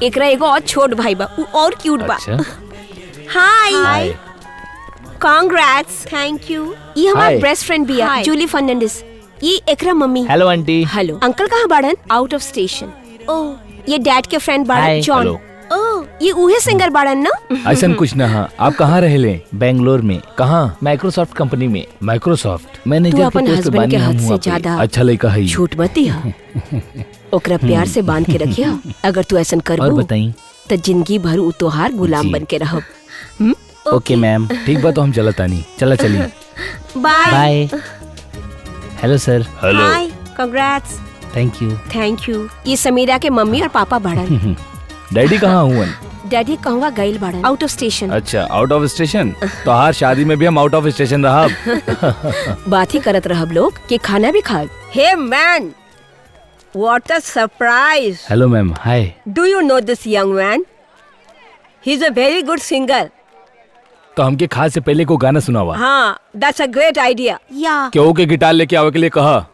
एकरा एगो और छोट भाई बा, उ और क्यूट बा। अच्छा हाय। कांग्रेट्स। Thank you. ये हमारा Hi. बेस्ट फ्रेंड भी है, जूली फर्नांडिस। ये एकरा mummy. Hello aunty. Hello. Uncle कहाँ बाड़न? Out of station. ओह, ये डैड के फ्रेंड बाड़न, Hi. जॉन। हेलो। ओह, ये उहे सिंगर बाड़न ना? ऐसा कुछ ना। हाँ, आप कहाँ रहे ले? बेंगलोर में। कहाँ? माइक्रोसॉफ्ट कंपनी में। माइक्रोसॉफ्ट मैनेजर तू अपन के पोस्ट पे हस्बैंड के बानी हाथ हम से हुआ पे। ज्यादा अच्छा लड़का है ये। झूठ मत दिया। ओकरा प्यार से बांध के रखिया। अगर तू ऐसा और करबू बताई। तो जिंदगी भर उ तोहार गुलाम जी। बन के रहब। ओके मैम, ठीक बात। तो हम चला तानी। चला चलिए। Bye. Bye. Hello sir. Hi. Congrats. Thank you. Thank you. ये समीरा के मम्मी और पापा बाड़न। डैडी कहाँ हुआ? डैडी कहवा गइल बाड़न, आउट ऑफ स्टेशन। अच्छा, आउट ऑफ स्टेशन। तो हर शादी में भी हम आउट ऑफ स्टेशन रहा। बात ही करत रहब लोग कि खाना भी खाए। हे man, what a surprise. Hello ma'am. Hi. Do you know this young man? He is a very good singer. तो हमके खास से पहले को गाना सुनावा। हाँ, दैट्स अ ग्रेट आइडिया। या क्यों के गिटार लेके आवे के लिए कहा।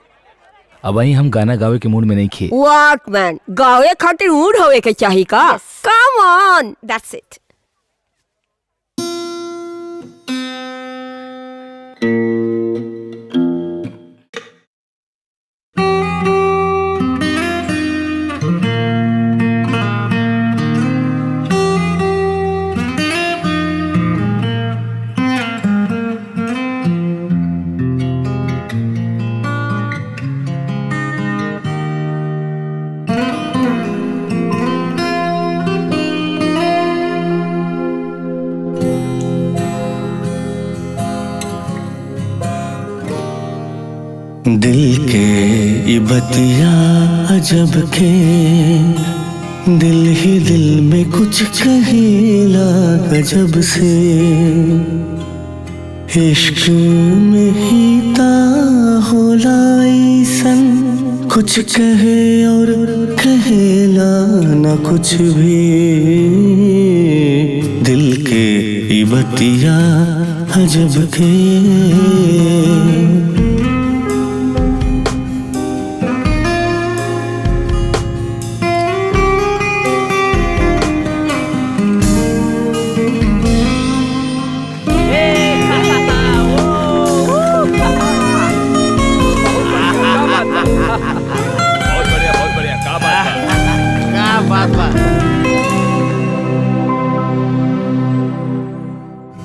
अब वही हम गाना गावे के मूड में नहीं खे। व्हाट मैन, गावे खातिर मूड होवे के चाहिए का? Come on, that's it. दिल के इबतिया अजब के, दिल ही दिल में कुछ कहेला गजब से। इश्क में ही ता होला ऐसन, कुछ कहे और कहेला न कुछ भी। दिल के इबतिया अजब के।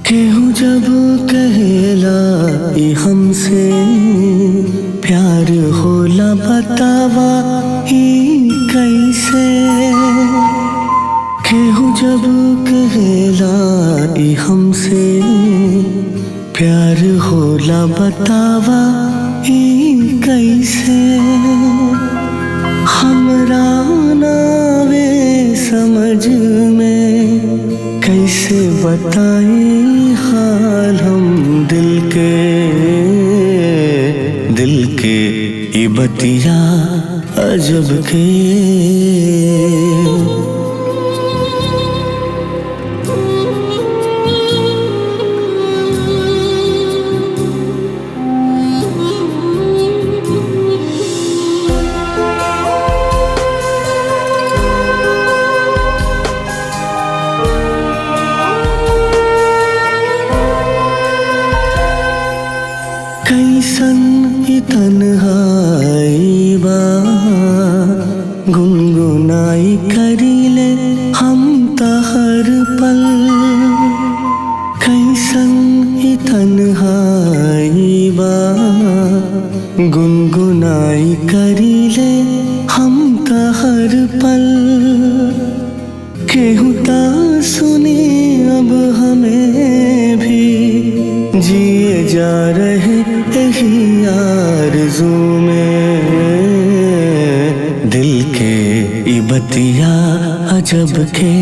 केहू जब कहेला ई हमसे प्यार होला, बतावा ई कैसे। केहू जब कहेला ई हमसे प्यार होला, बतावा ई कैसे। हमरा नावे समझ में, कैसे बताई हाल हम दिल के इबतिया अजब के। करीले हम ता हर पल कैसन ही तन्हाई बा गुनगुनाई करीले हम ता हर पल केहू ता सुनी अब हमें भी जिए जा रहे यही आरज़ू में दिल के इबतिया अजब के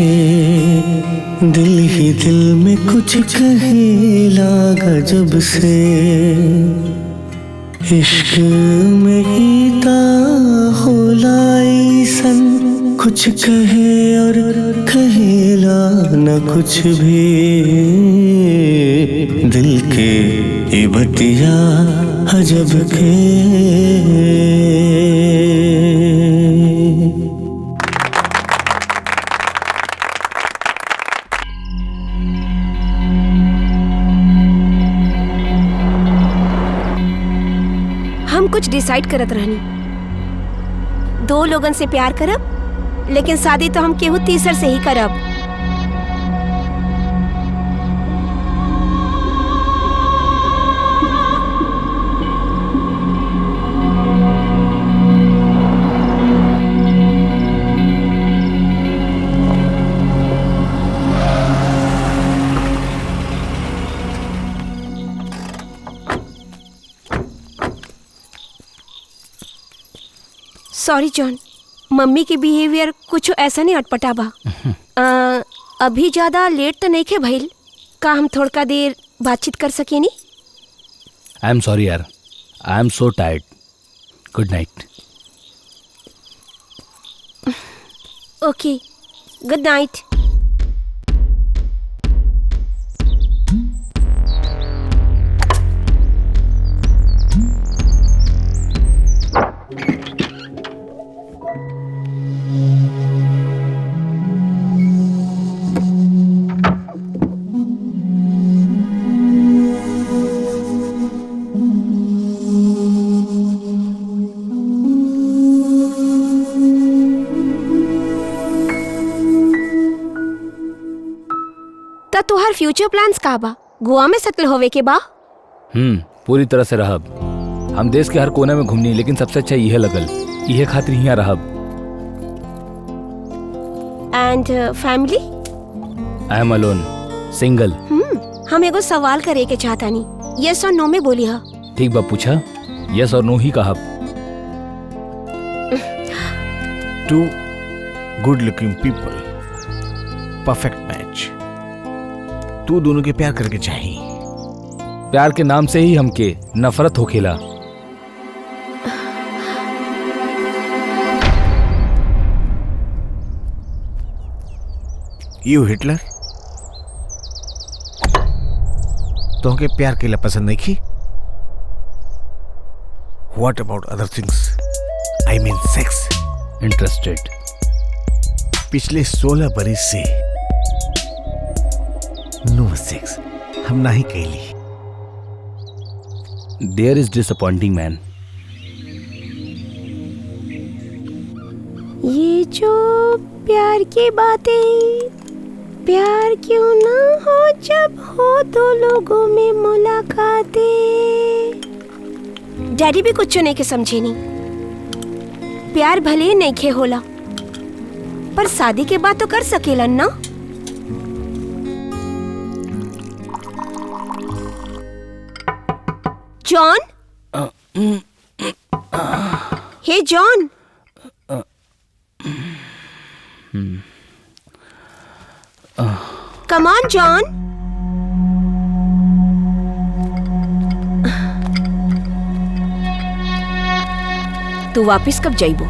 दिल ही दिल में कुछ कहे लागा जब से इश्क में ईता होलाई सन कुछ कहे और कहेला न कुछ भी दिल के इबतिया अजब के हम कुछ डिसाइड करत रहनी, 2 लोगन से प्यार करब लेकिन शादी तो हम केहू तीसर से ही करब। सॉरी जॉन, मम्मी की बिहेवियर कुछ ऐसा नहीं अटपटा बा। अभी ज्यादा लेट तो नहीं खे भइल, का हम थोड़ा देर बातचीत कर सकेनी? आई एम सॉरी यार, I am so tired. Good night. Okay, good night. तोहार फ्यूचर प्लान्स का बा? गोवा में सेटल होवे के बा? पूरी तरह से रहब। हम देश के हर कोने में घूमनी, लेकिन सबसे अच्छा यह लगल, यह खातिर यहाँ रहब। And family? I am alone, single. हम एगो सवाल करे के चाहता नहीं, यस और नो में बोली हा। ठीक बा, पूछा। यस और नो ही कहब। 2 गुड लुकिंग पीपल, परफेक्ट मैच। तू दोनों के प्यार करके चाहिए। प्यार के नाम से ही हमके नफरत होखेला। यू हिटलर, तोहके प्यार के लिए पसंद नहीं की? What about other things? I mean sex. Interested. पिछले 16 बरस से नो सेक्स हम नहीं कैली। There is disappointing man. ये जो प्यार की बातें, प्यार क्यों ना हो जब हो 2 लोगों में मुलाकातें। डैडी भी कुछ नहीं के समझे नहीं। प्यार भले नहीं खे होला, पर शादी के बाद तो कर सकेलन ना। जॉन, हे जॉन, कम ऑन जॉन। तू वापिस कब जाइबो?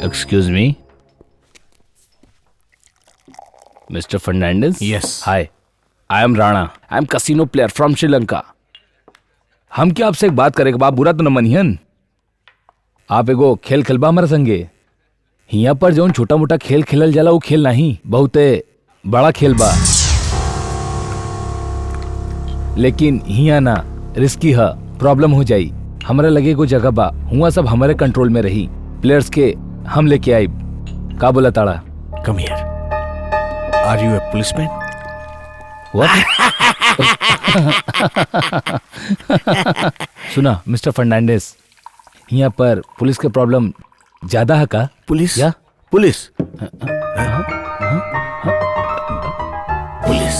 Excuse me, Mr. Fernandez. Yes. Hi, I am Rana. I am casino player from Sri Lanka. हम क्या आपसे एक बात करें बाप बुरा तो न मनिहन। आप एगो खेल खेलबा हमारे संगे। हिया पर जौन छोटा मोटा खेल खेलल जाला वो खेल नहीं, बहुते बड़ा खेल बा। लेकिन हिया ना रिस्की है, प्रॉब्लम हो जाई। हमरा लगे को जगह बा, हुआ सब हमारे कंट्रोल में रही। प्लेयर्स के हम लेके आई। का बोला ताड़ा? Come here. Are you a policeman? What? सुना मिस्टर फर्नांडिस, यहाँ पर पुलिस के प्रॉब्लम ज्यादा है का? पुलिस? या पुलिस? पुलिस?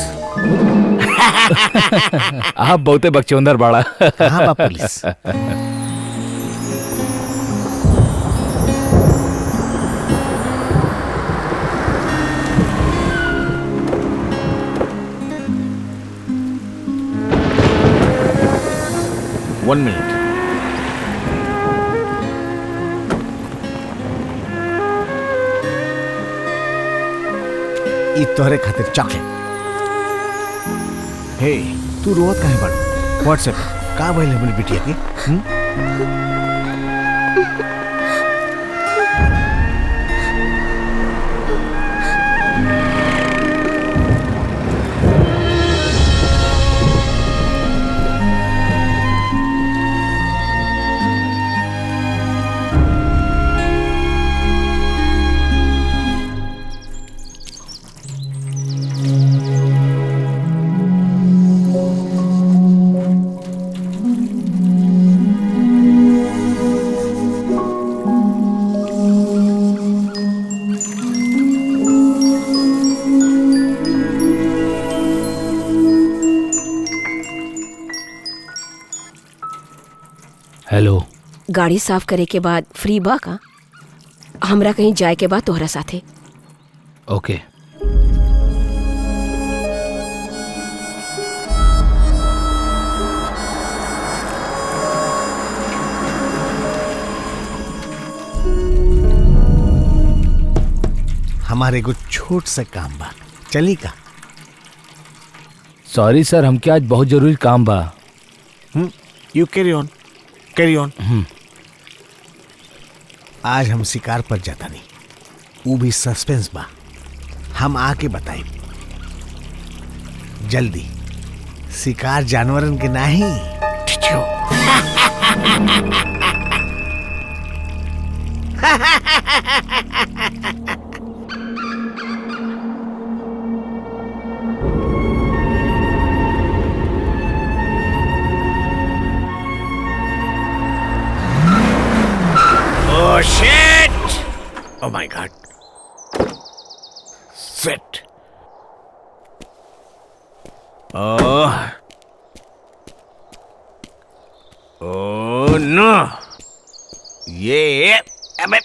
आप बहुते बकचोदर बाड़ा। हाँ बा पुलिस। One minute. ई तोहरे खातिर चॉकलेट। हे, तू रोवत काहे बाड़? व्हाट्सएप का भइल हमनी बिटिया के? हेलो। गाड़ी साफ करे के बाद फ्री बा का? हमरा कहीं जाए के बाद तोहरा साथे। ओके। हमारे एगो छोट सा काम बा, चली का? सॉरी सर, हमके आज बहुत जरूरी काम बा। You carry on, carry on. आज हम शिकार पर जाता नहीं, वो भी सस्पेंस बा। हम आके बताई जल्दी। शिकार जानवरन के नहीं, ठिठियो। Oh shit! Oh my god. Shit. Oh. Oh no. Yeah. Abbott.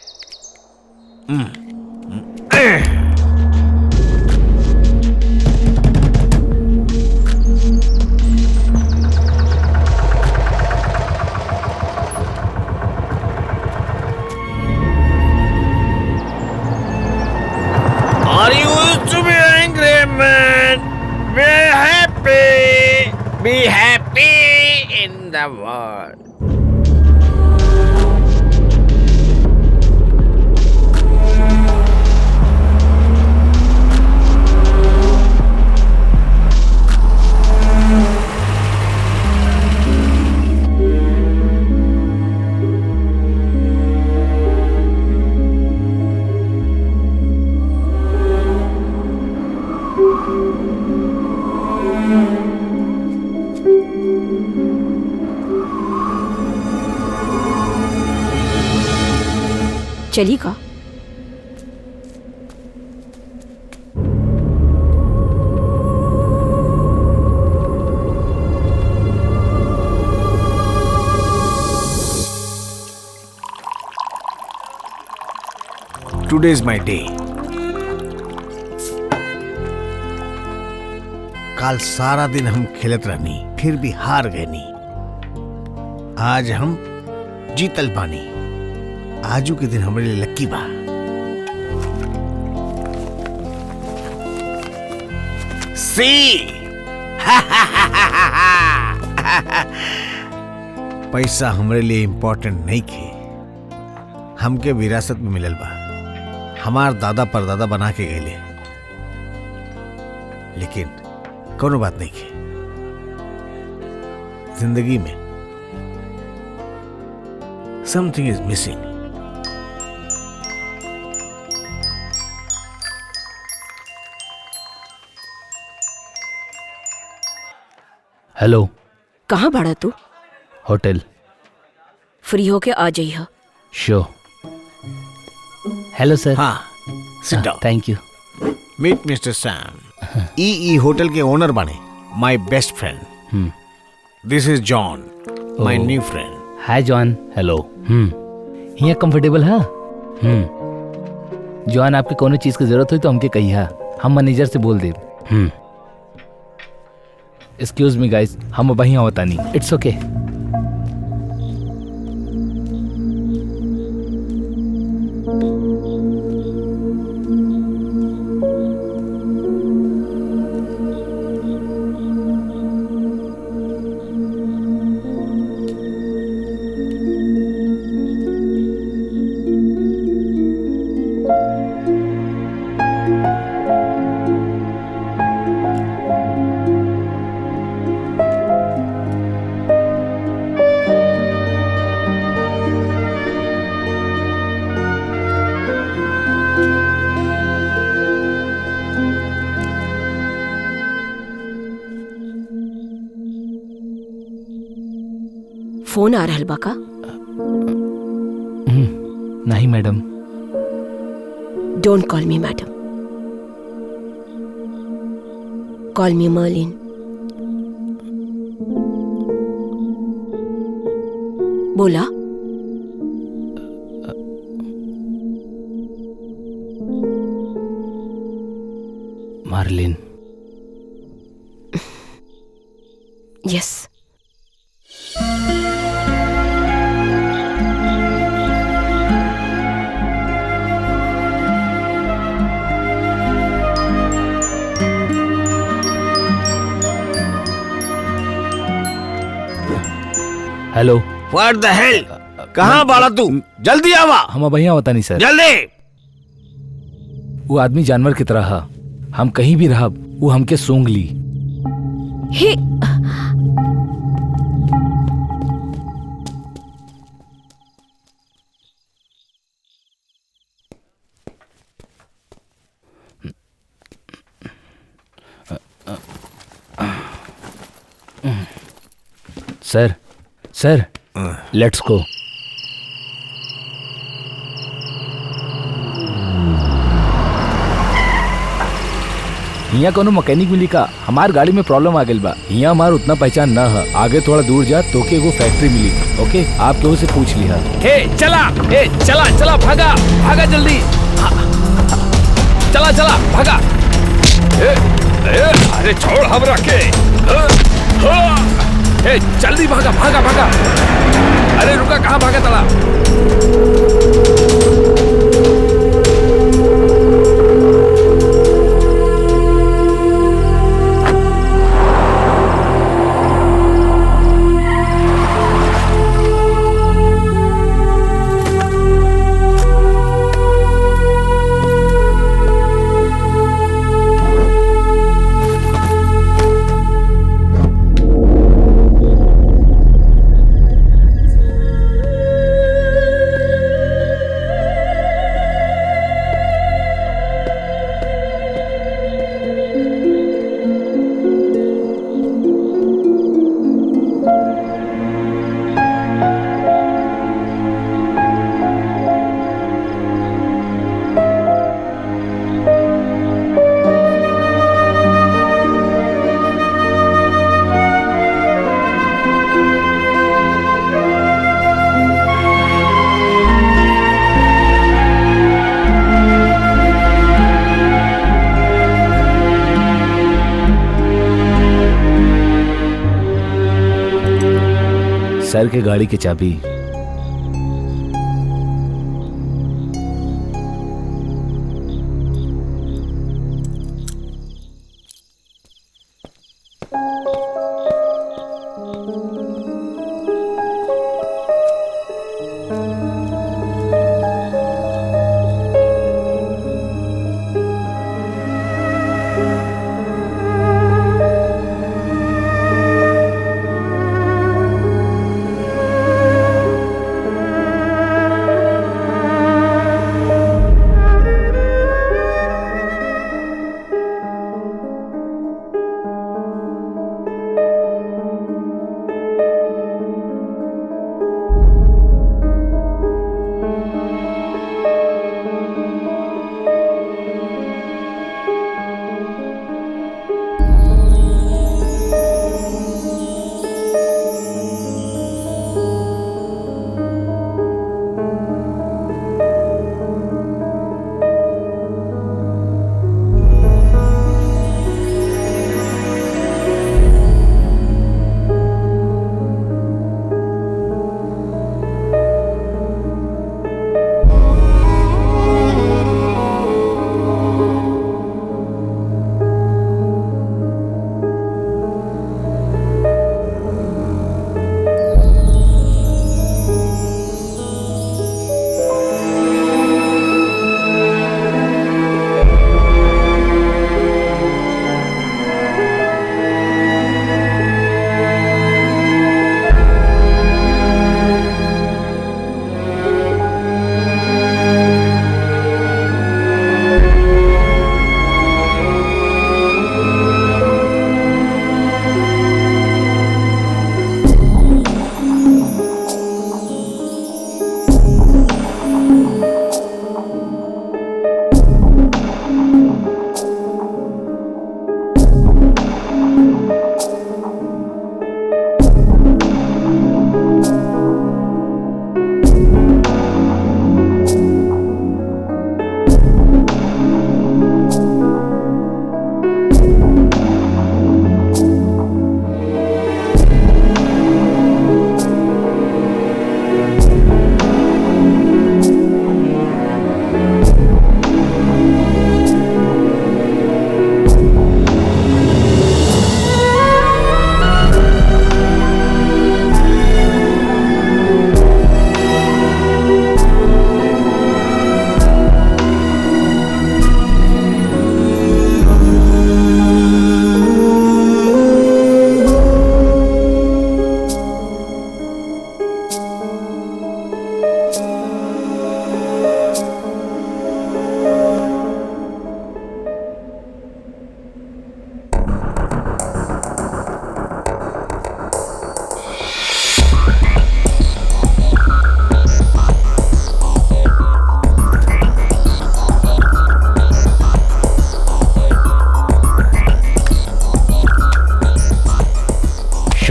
Are you to be angry, man? Be happy. Be happy in the world. चली का? Today is my day. काल सारा दिन हम खेलत रहनी, फिर भी हार गए नी। आज हम जीतल बानी। आजू के दिन हमारे लिए लक्की बा। सी पैसा हमरे लिए इम्पोर्टेंट नहीं खे, हमके विरासत में मिलल बा, हमार दादा परदादा बना के गए। लेकिन कोनो बात नहीं खे, जिंदगी में समथिंग इज मिसिंग। हेलो, कहाँ भाड़ा तू? होटल। फ्री होके आ जाइए। शो। Hello sir. हाँ, sit down. Thank you. Meet mister Sam. ई होटल के ओनर बने, my best friend. This is John, my new friend. Hi John. Hello. यहाँ कंफर्टेबल है? जॉन, आपके कोनो चीज की जरूरत हुई तो हमके कहिए, हम मैनेजर से बोल दे। एक्सक्यूज मी गाइस, हम अब यहाँ होता नहीं। It's okay. फोन आ रहल बा का? नहीं madam. Don't call me madam, call me Merlin. बोला। Marlin. Yes. Hello. What the hell, कहाँ बाड़ा तू? जल्दी आवा। हम अब यहाँ होता नहीं सर। जल्दी। वो आदमी जानवर की तरह है, हम कहीं भी रहा वो हमके सूंघ ली। हे सर, सर, लेट्स गो। यहाँ कोनो मैकेनिक मिली का? हमार गाड़ी में प्रॉब्लम आ गई बा। यहाँ हमार उतना पहचान न है, आगे थोड़ा दूर जा तो के वो फैक्ट्री मिली। ओके, आप केहू से पूछ लिया। हे चला, हे चला चला, भागा भागा जल्दी। चला चला भागा। अरे छोड़ हम रखे। ए, जल्दी भागा भागा भागा। अरे रुका, कहाँ भागा तला? सर के गाड़ी की चाबी।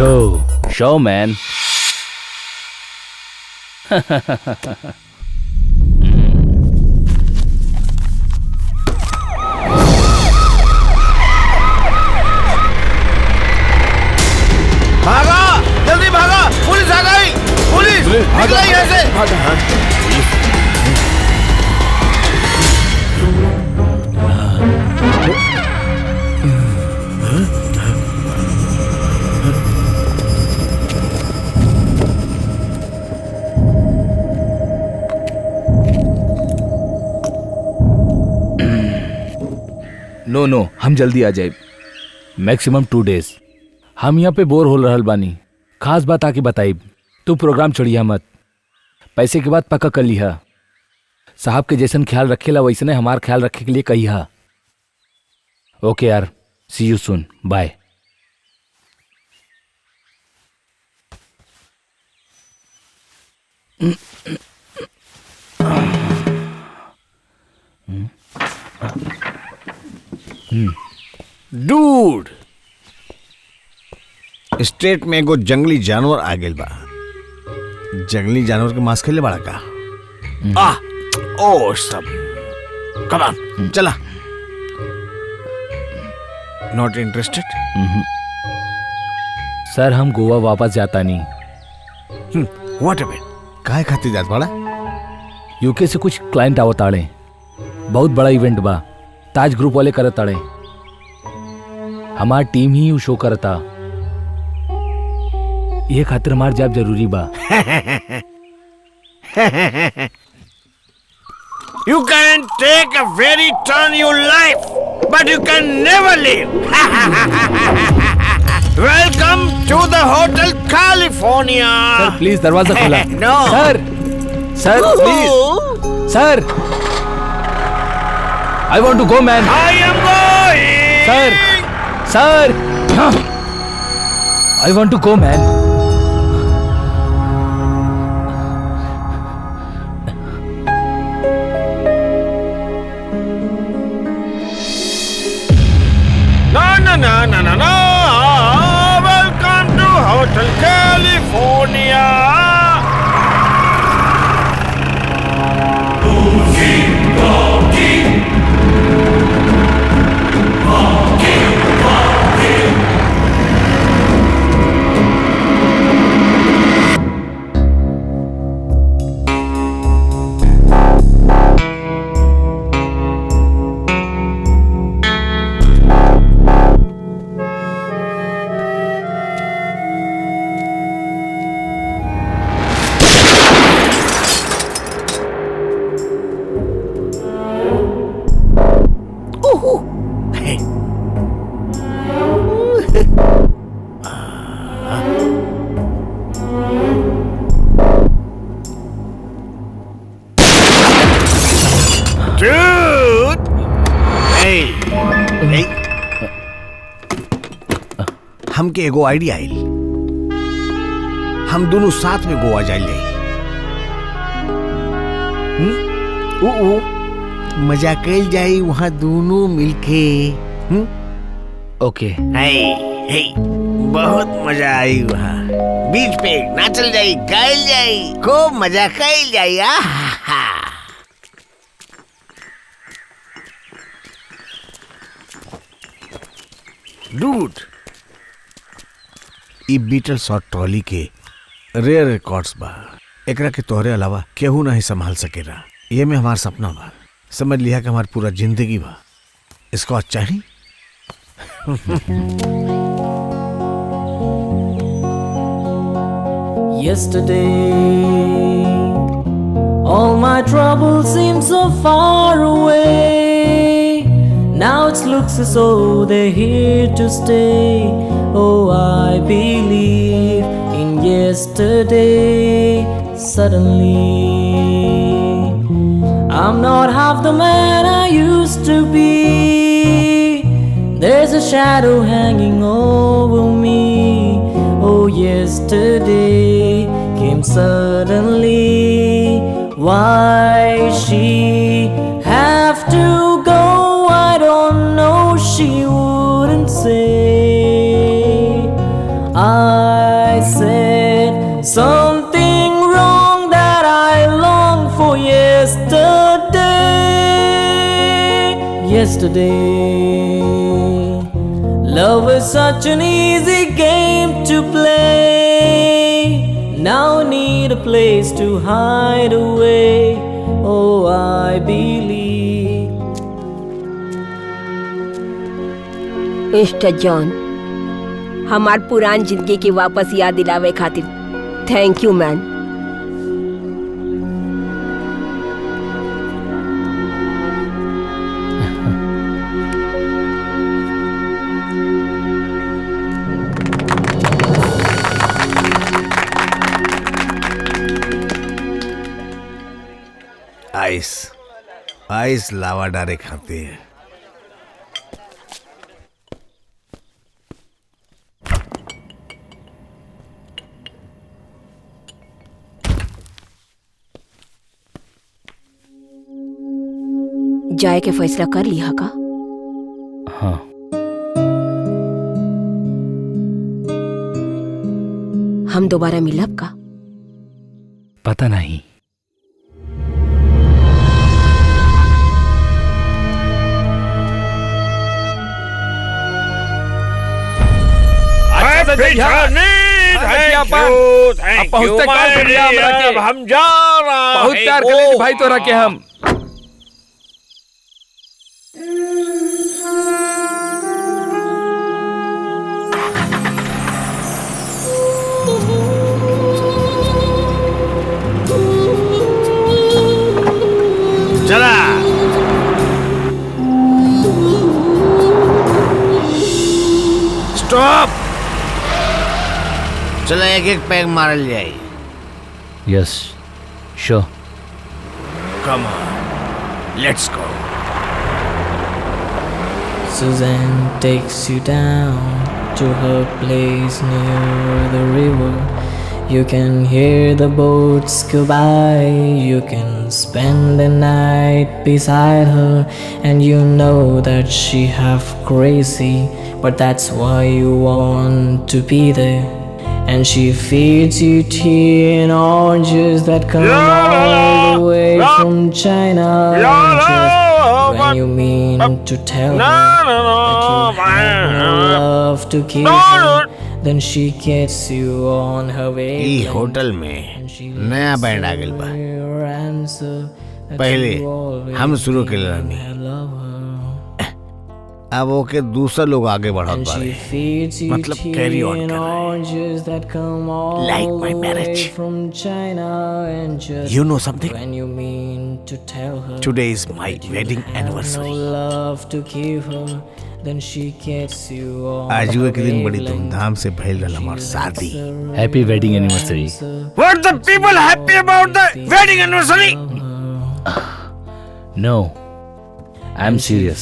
शो मैन। भागा, जल्दी भागा, पुलिस आ गई, पुलिस निकलो यहाँ से। नो, हम जल्दी आ जाए, मैक्सिमम 2 days। हम यहाँ पे बोर हो रहल बानी। खास बात आके बताइब, तू प्रोग्राम छोड़िया मत, पैसे के बाद पक्का कर लिहा। साहब के जैसन ख्याल रखेला वैसने हमार ख्याल रखे के लिए कहिहा। ओके यार, see you soon, bye. Dude, state में एगो जंगली जानवर आ गेल बा। जंगली जानवर के मांस खेले बड़ा का? ओ सब, कम ऑन, चला। Not interested? सर, हम गोवा वापस जाता नहीं। What about? काहे खातिर जात बड़ा? यूके से कुछ क्लाइंट आवत आड़े, बहुत बड़ा इवेंट बा, ताज ग्रुप वाले करत आड़े। हमार टीम ही उ शो करता, ये खातिर हमार जाब जरूरी बा। You can take a very turn your life, but you can never leave. Welcome to the Hotel California. Sir please दरवाजा खोला। No. Sir please, sir, I want to go man. I am going. Sir, I want to go man. No. Welcome to Hotel California. हमके एगो idea आइल, हम दोनों साथ में गोवा जाइले। मजा कल जाई वहाँ दोनों मिलके। ओके। बहुत मजा आई वहाँ, बीच पे नाचल जाई, गायल जाई, खूब मजा कल जाई। डूड, ई बीटल्स और ट्रॉली के रेयर रिकॉर्ड्स बा। एकरा के तोहरे अलावा केहू नहीं संभाल सकेला। ये में हमार सपना बा, समझ लिया कि हमार पूरा जिंदगी बा। इसको अच्छा ही। Yesterday, all my troubles seem so far away. Now it looks as though they're here to stay. Oh, I believe in yesterday. Suddenly, I'm not half the man I used to be. There's a shadow hanging over me. Oh, yesterday came suddenly. Why she have to go? I don't know. She wouldn't say. I yesterday. Love is such an easy game to play. Now I need a place to hide away. Oh, I believe. Mister John, हमार पुरान जिंदगी की वापस याद दिलावे खातिर thank you man. आइस आइस लावा डारे खाते हैं। जाए के फैसला कर लिया का? हाँ। हम दोबारा मिलब का? पता नहीं। हम जा रहा बहुत प्यार करेंगे भाई तोरा के हम। चला स्टॉप। चला एक एक पैग मारल जाए। Yes sure. Come on let's go. Suzanne takes you down to her place near the river. You can hear the boats go by. You can spend the night beside her, and you know that she half crazy, but that's why you want to be there. And she feeds you tea and oranges that come all the way from China. And just when you mean to tell her that you have no love to give her, then she gets you on her way. ई hotel में नया band आ गइल बा। पहले हम शुरू के रहनी, अब ओके दूसरा लोग आगे बढ़त बारे। मतलब कैरी ऑन कर रहे। Like my marriage. You know something? Today is my wedding anniversary. आज के दिन बड़ी धूमधाम से भइल रहल हमार शादी। Happy wedding anniversary. What the people happy about the wedding anniversary? No, I'm serious.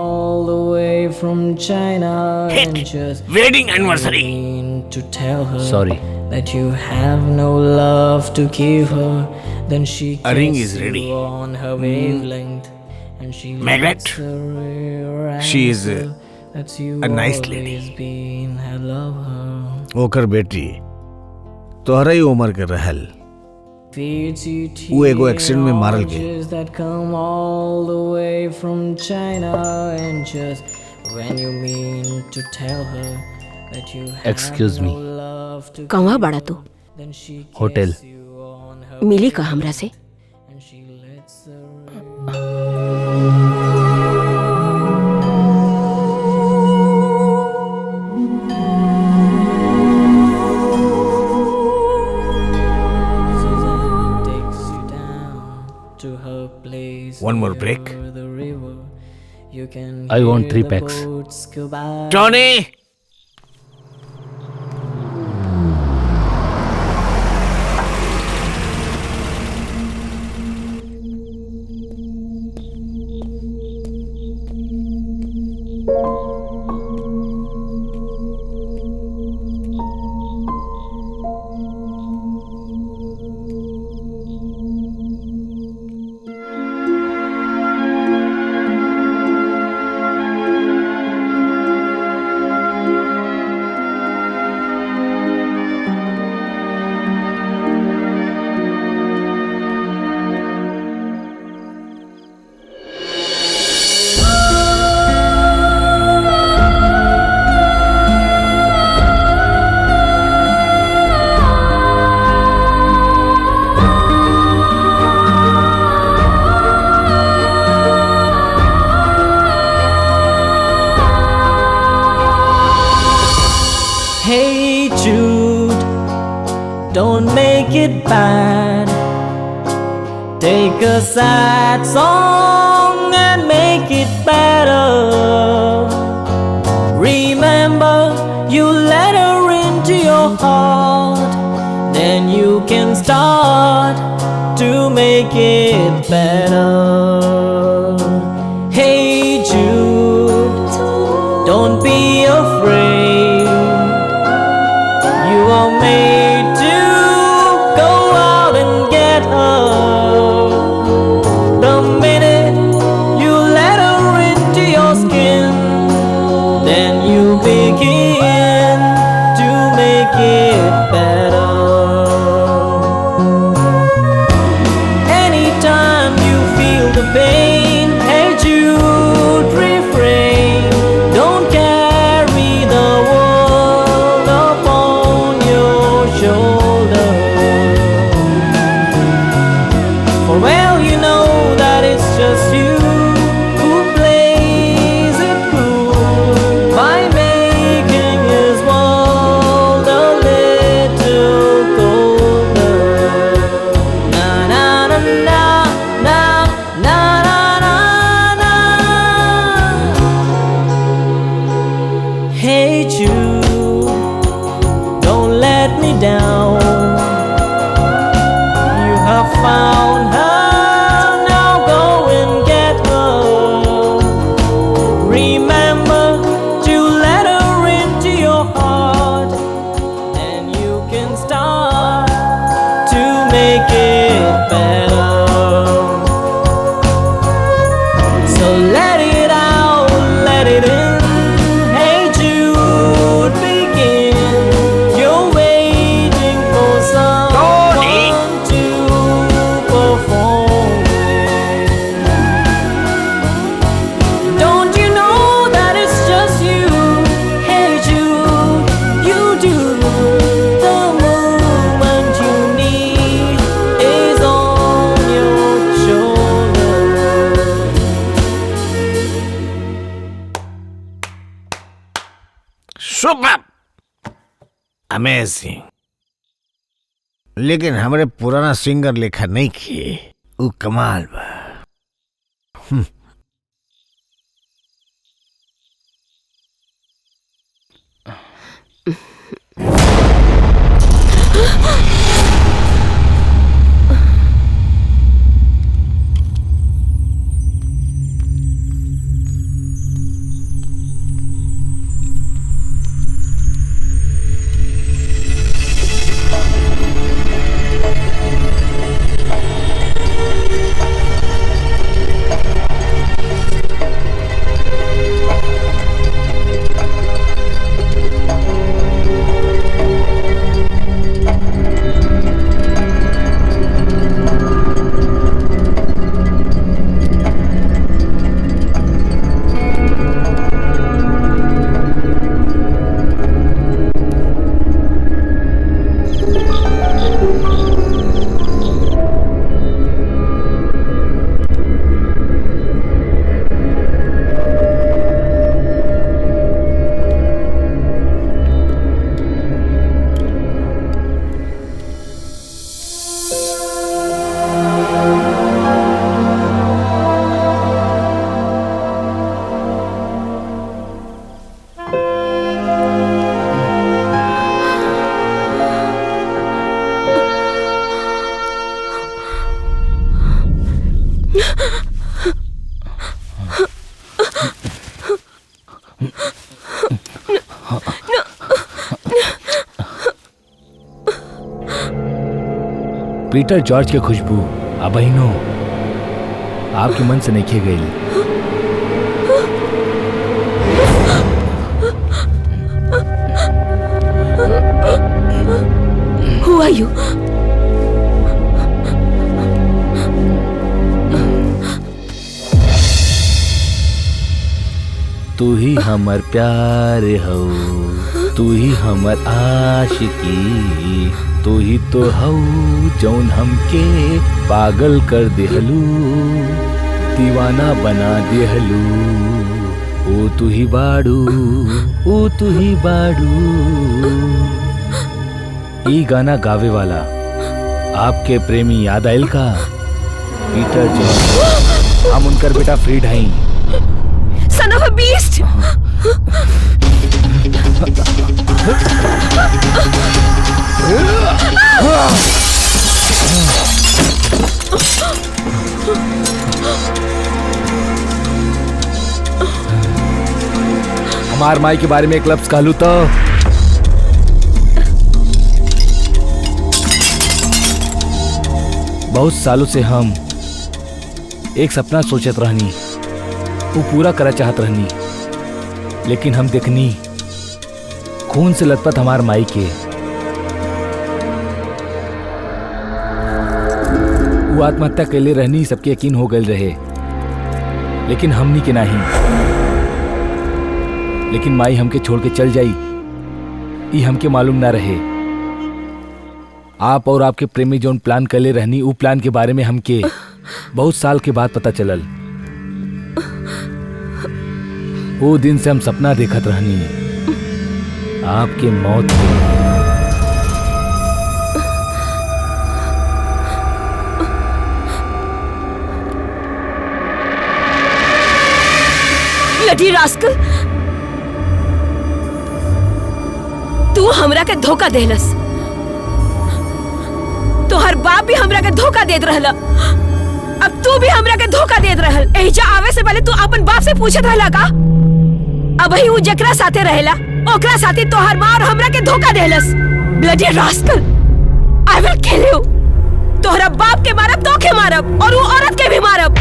All the way from China and just Wedding anniversary. to tell her Sorry. that you have no love to give her, then she A ring gets is ready. you on her wavelength, and she Margaret, lets her answer she is that you a nice lady. always been her lover. ओकर बेटी तोहरा ही उम्र के रहल। वो एगो accident में मारल गए। Excuse me. कहवा बड़ा तू? होटल। मिली का हमरा से? One more break. I want 3 packs. Tony! it bad. Take a sad song and make it better. Remember, you let her into your heart, then you can start to make it better. Hey Jude, don't be afraid. You are made to go out and get her. The minute you let her into your skin, then you begin to make it better. Anytime you feel the pain, hey Jude, refrain. Don't carry the world upon your shoulder. For well you know that it's just you who plays it cool by making his world a little colder. Na na na na na na na na na. Hey Jude, don't let me down. You have found her, now go and get her. Remember to let her into your heart, then you can start to make it better. So let it out, let it in. Hey Jude, begin. You're waiting for someone to perform it. Don't you know that it's just you? Hey Jude, you do. The moment you need is on your shoulder. Super, amazing. लेकिन हमरे पुराना singer लेखा नहीं किए, उ कमाल बा। Peter George के खुशबू अबहिनो आपके मन से नहीं गई। Who are you? तू ही हमर प्यार हो, तू ही हमर आशिकी, तू ही तो हऊ जौन हमके पागल कर देहलू, दीवाना बना देहलू। ओ तू ही बाड़ू, ओ तू ही बाड़ू। ई गाना गावे वाला आपके प्रेमी याद आयल का पीटर जॉन, हम उनकर बेटा फ्रीड हैं। Son of a beast. हमार माई के बारे में एक लफ्ज कहलू तो बहुत सालों से हम एक सपना सोचत रहनी, वो पूरा करा चाहत रहनी, लेकिन हम देखनी खून से लथपथ हमार माई के। वो आत्महत्या के लिए रहनी सबके यकीन हो गए रहे, लेकिन हमनी के नहीं। लेकिन माई हमके छोड़ के चल जाई, ये हमके मालूम ना रहे। आप और आपके प्रेमी जोन प्लान कर ले रहनी, वो प्लान के बारे में हमके बहुत साल के बाद पता चलल। वो दिन से हम सपना देखत रहनी आपके मौत के। ब्लडी रास्कल, तू हमरा के धोखा देलस। तोहर बाप भी हमरा के धोखा देत रहला, अब तू भी हमरा के धोखा देत रहल। एहिजा आवे से पहले तू अपन बाप से पूछत रहला का? अब ही उ जकरा साथे रहेला ओकरा साथे तोहर मां और हमरा के धोखा देलस। Bloody rascal, I will kill you. तोहरा बाप के मारब, तो के मारब, और वो औरत के भी मारब।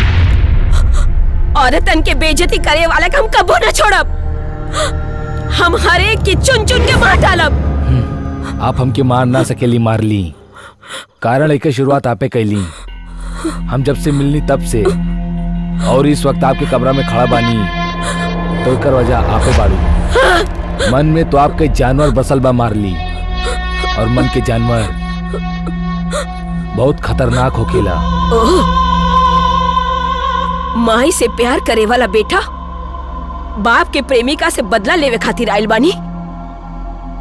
औरतन के बेइज्जती करे वाला के हम कबो न छोड़ब। हम हर एक की चुन चुन के मार डालब। आप हमके मार ना सकेली, मार ली। कारण एक शुरुआत आपे कैली। हम जब से मिलनी तब से और इस वक्त आपके कमरा में खड़ा बानी, तो कर वजह आपे बाड़ू। मन में तो आपके जानवर बसल बा, मार ली। और मन के जानवर बहुत खतरनाक होखेला। माई से प्यार करे वाला बेटा बाप के प्रेमिका से बदला लेवे खातिर आइल बानी।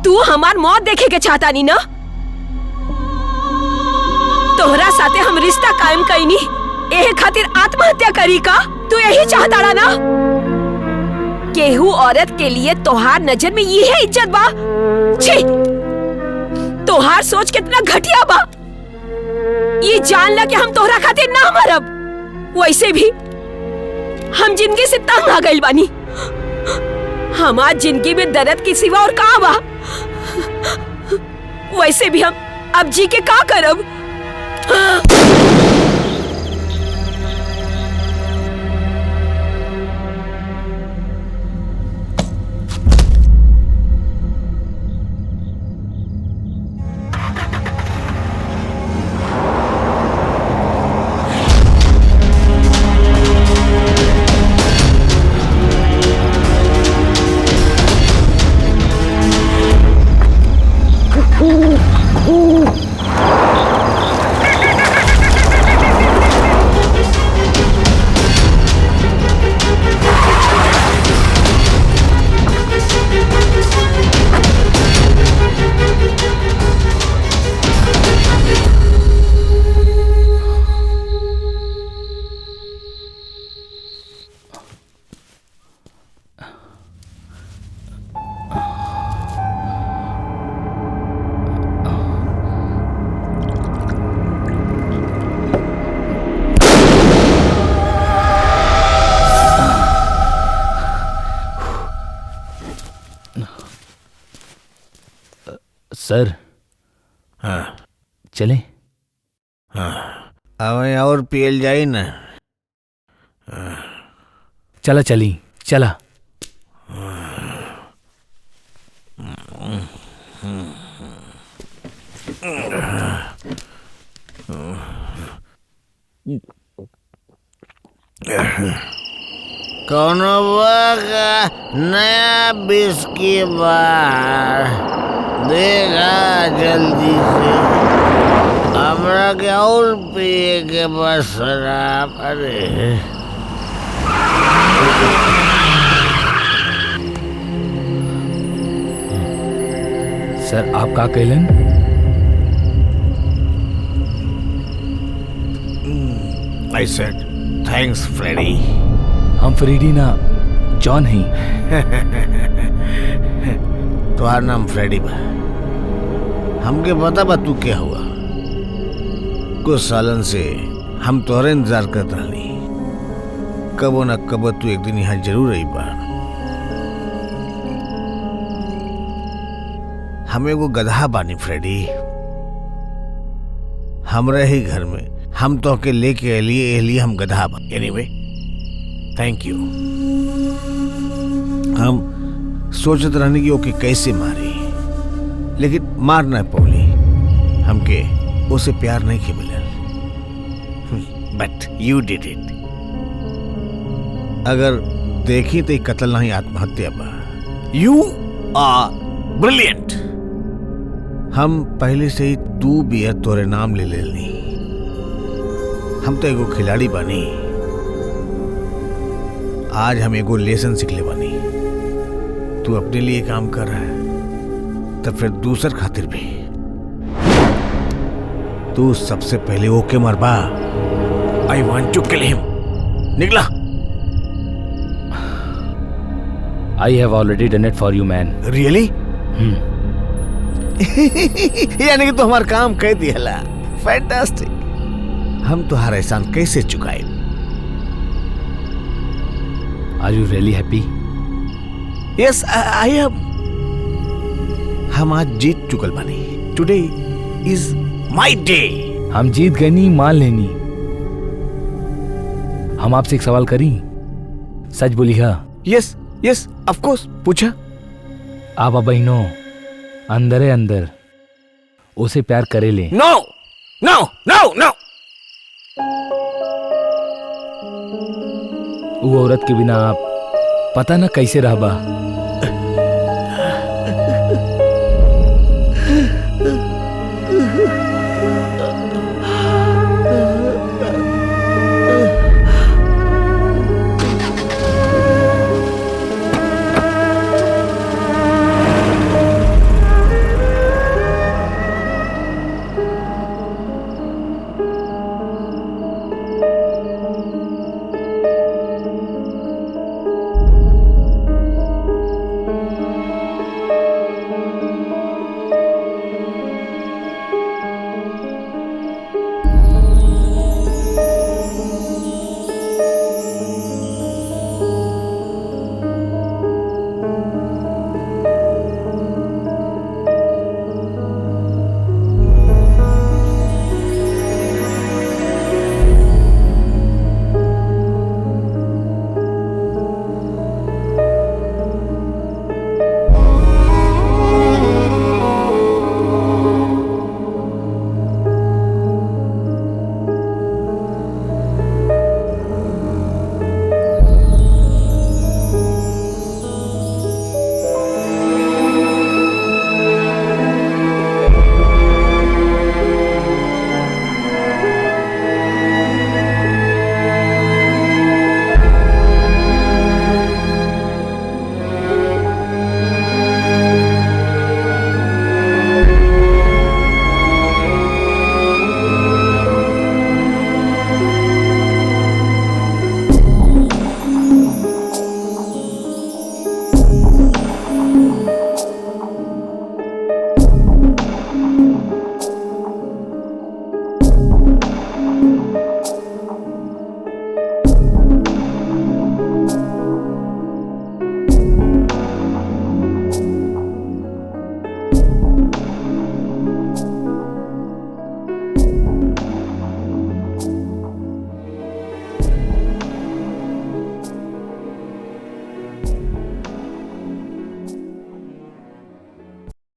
तू हमार मौत देखे के चाहता नी ना? तोहरा साथे हम रिश्ता कायम कईनी, एहे खातिर आत्महत्या करी का? तू यही चाहता ना? केहू औरत के लिए तोहार नजर में ये है इज्जत बा? छी! तोहार सोच कितना घटिया बा। ये जान ला कि हम तोहरा खातिर ना मरब। वैसे भी हम जिंदगी से तंग आ गइल बानी। हमार जिंदगी में दर्द के सिवा और का बा? वैसे भी हम अब जी के का करब? सर, हाँ चले? हाँ, अब और पियल जाई ना। चला चली, चला। कौनो का नया बिस्की बार देगा जल्दी से। हमरा के और पिए के बस शराब। अरे सर, आप का कहलन? I said thanks Freddy. हम फ्रेडी ना जॉन ही। तुम्हारा नाम फ्रेडी बा, हमके पता बा तू क्या हुआ। कुछ सालन से हम तोहरे इंतजार करत रहनी, कबो न कबो तू एक दिन यहाँ जरूर आई बा। हम एगो गधा बानी फ्रेडी, हमरे ही घर में हम तो के लेके एलिए हम गधा बा। Anyway thank you. हम सोचत रहनी कि ओके कैसे मारी, लेकिन मार ना पौली। हमके उसे प्यार नहीं के मिलल, बट यू डिड इट। अगर देखी तो कत्ल नहीं आत्महत्या बा। You are brilliant. हम पहले से ही 2 बियर तोरे नाम ले लेनी। हम तो एगो खिलाड़ी बनी, आज हम एगो लेसन सीख ले बनी। तू अपने लिए काम कर रहा है तो फिर दूसर खातिर भी। तू सबसे पहले ओके मरबा। I want to kill him. निकला। I have already done it for you man. Really? यानी कि तू हमारा काम कह दिया। फैंटास्टिक। हम तुम्हारा एहसान कैसे चुकाए? Are you really happy? Yes I am. हम आज जीत चुकल बानी। Today is my day. हम जीत गए नी, मान लेनी। हम आपसे एक सवाल करी, सच बोली हा? यस यस ऑफ कोर्स, पूछा। आप बहनों अंदर अंदर उसे प्यार करे ले? नो नो नो नो। वो औरत के बिना आप पता ना कैसे रहबा।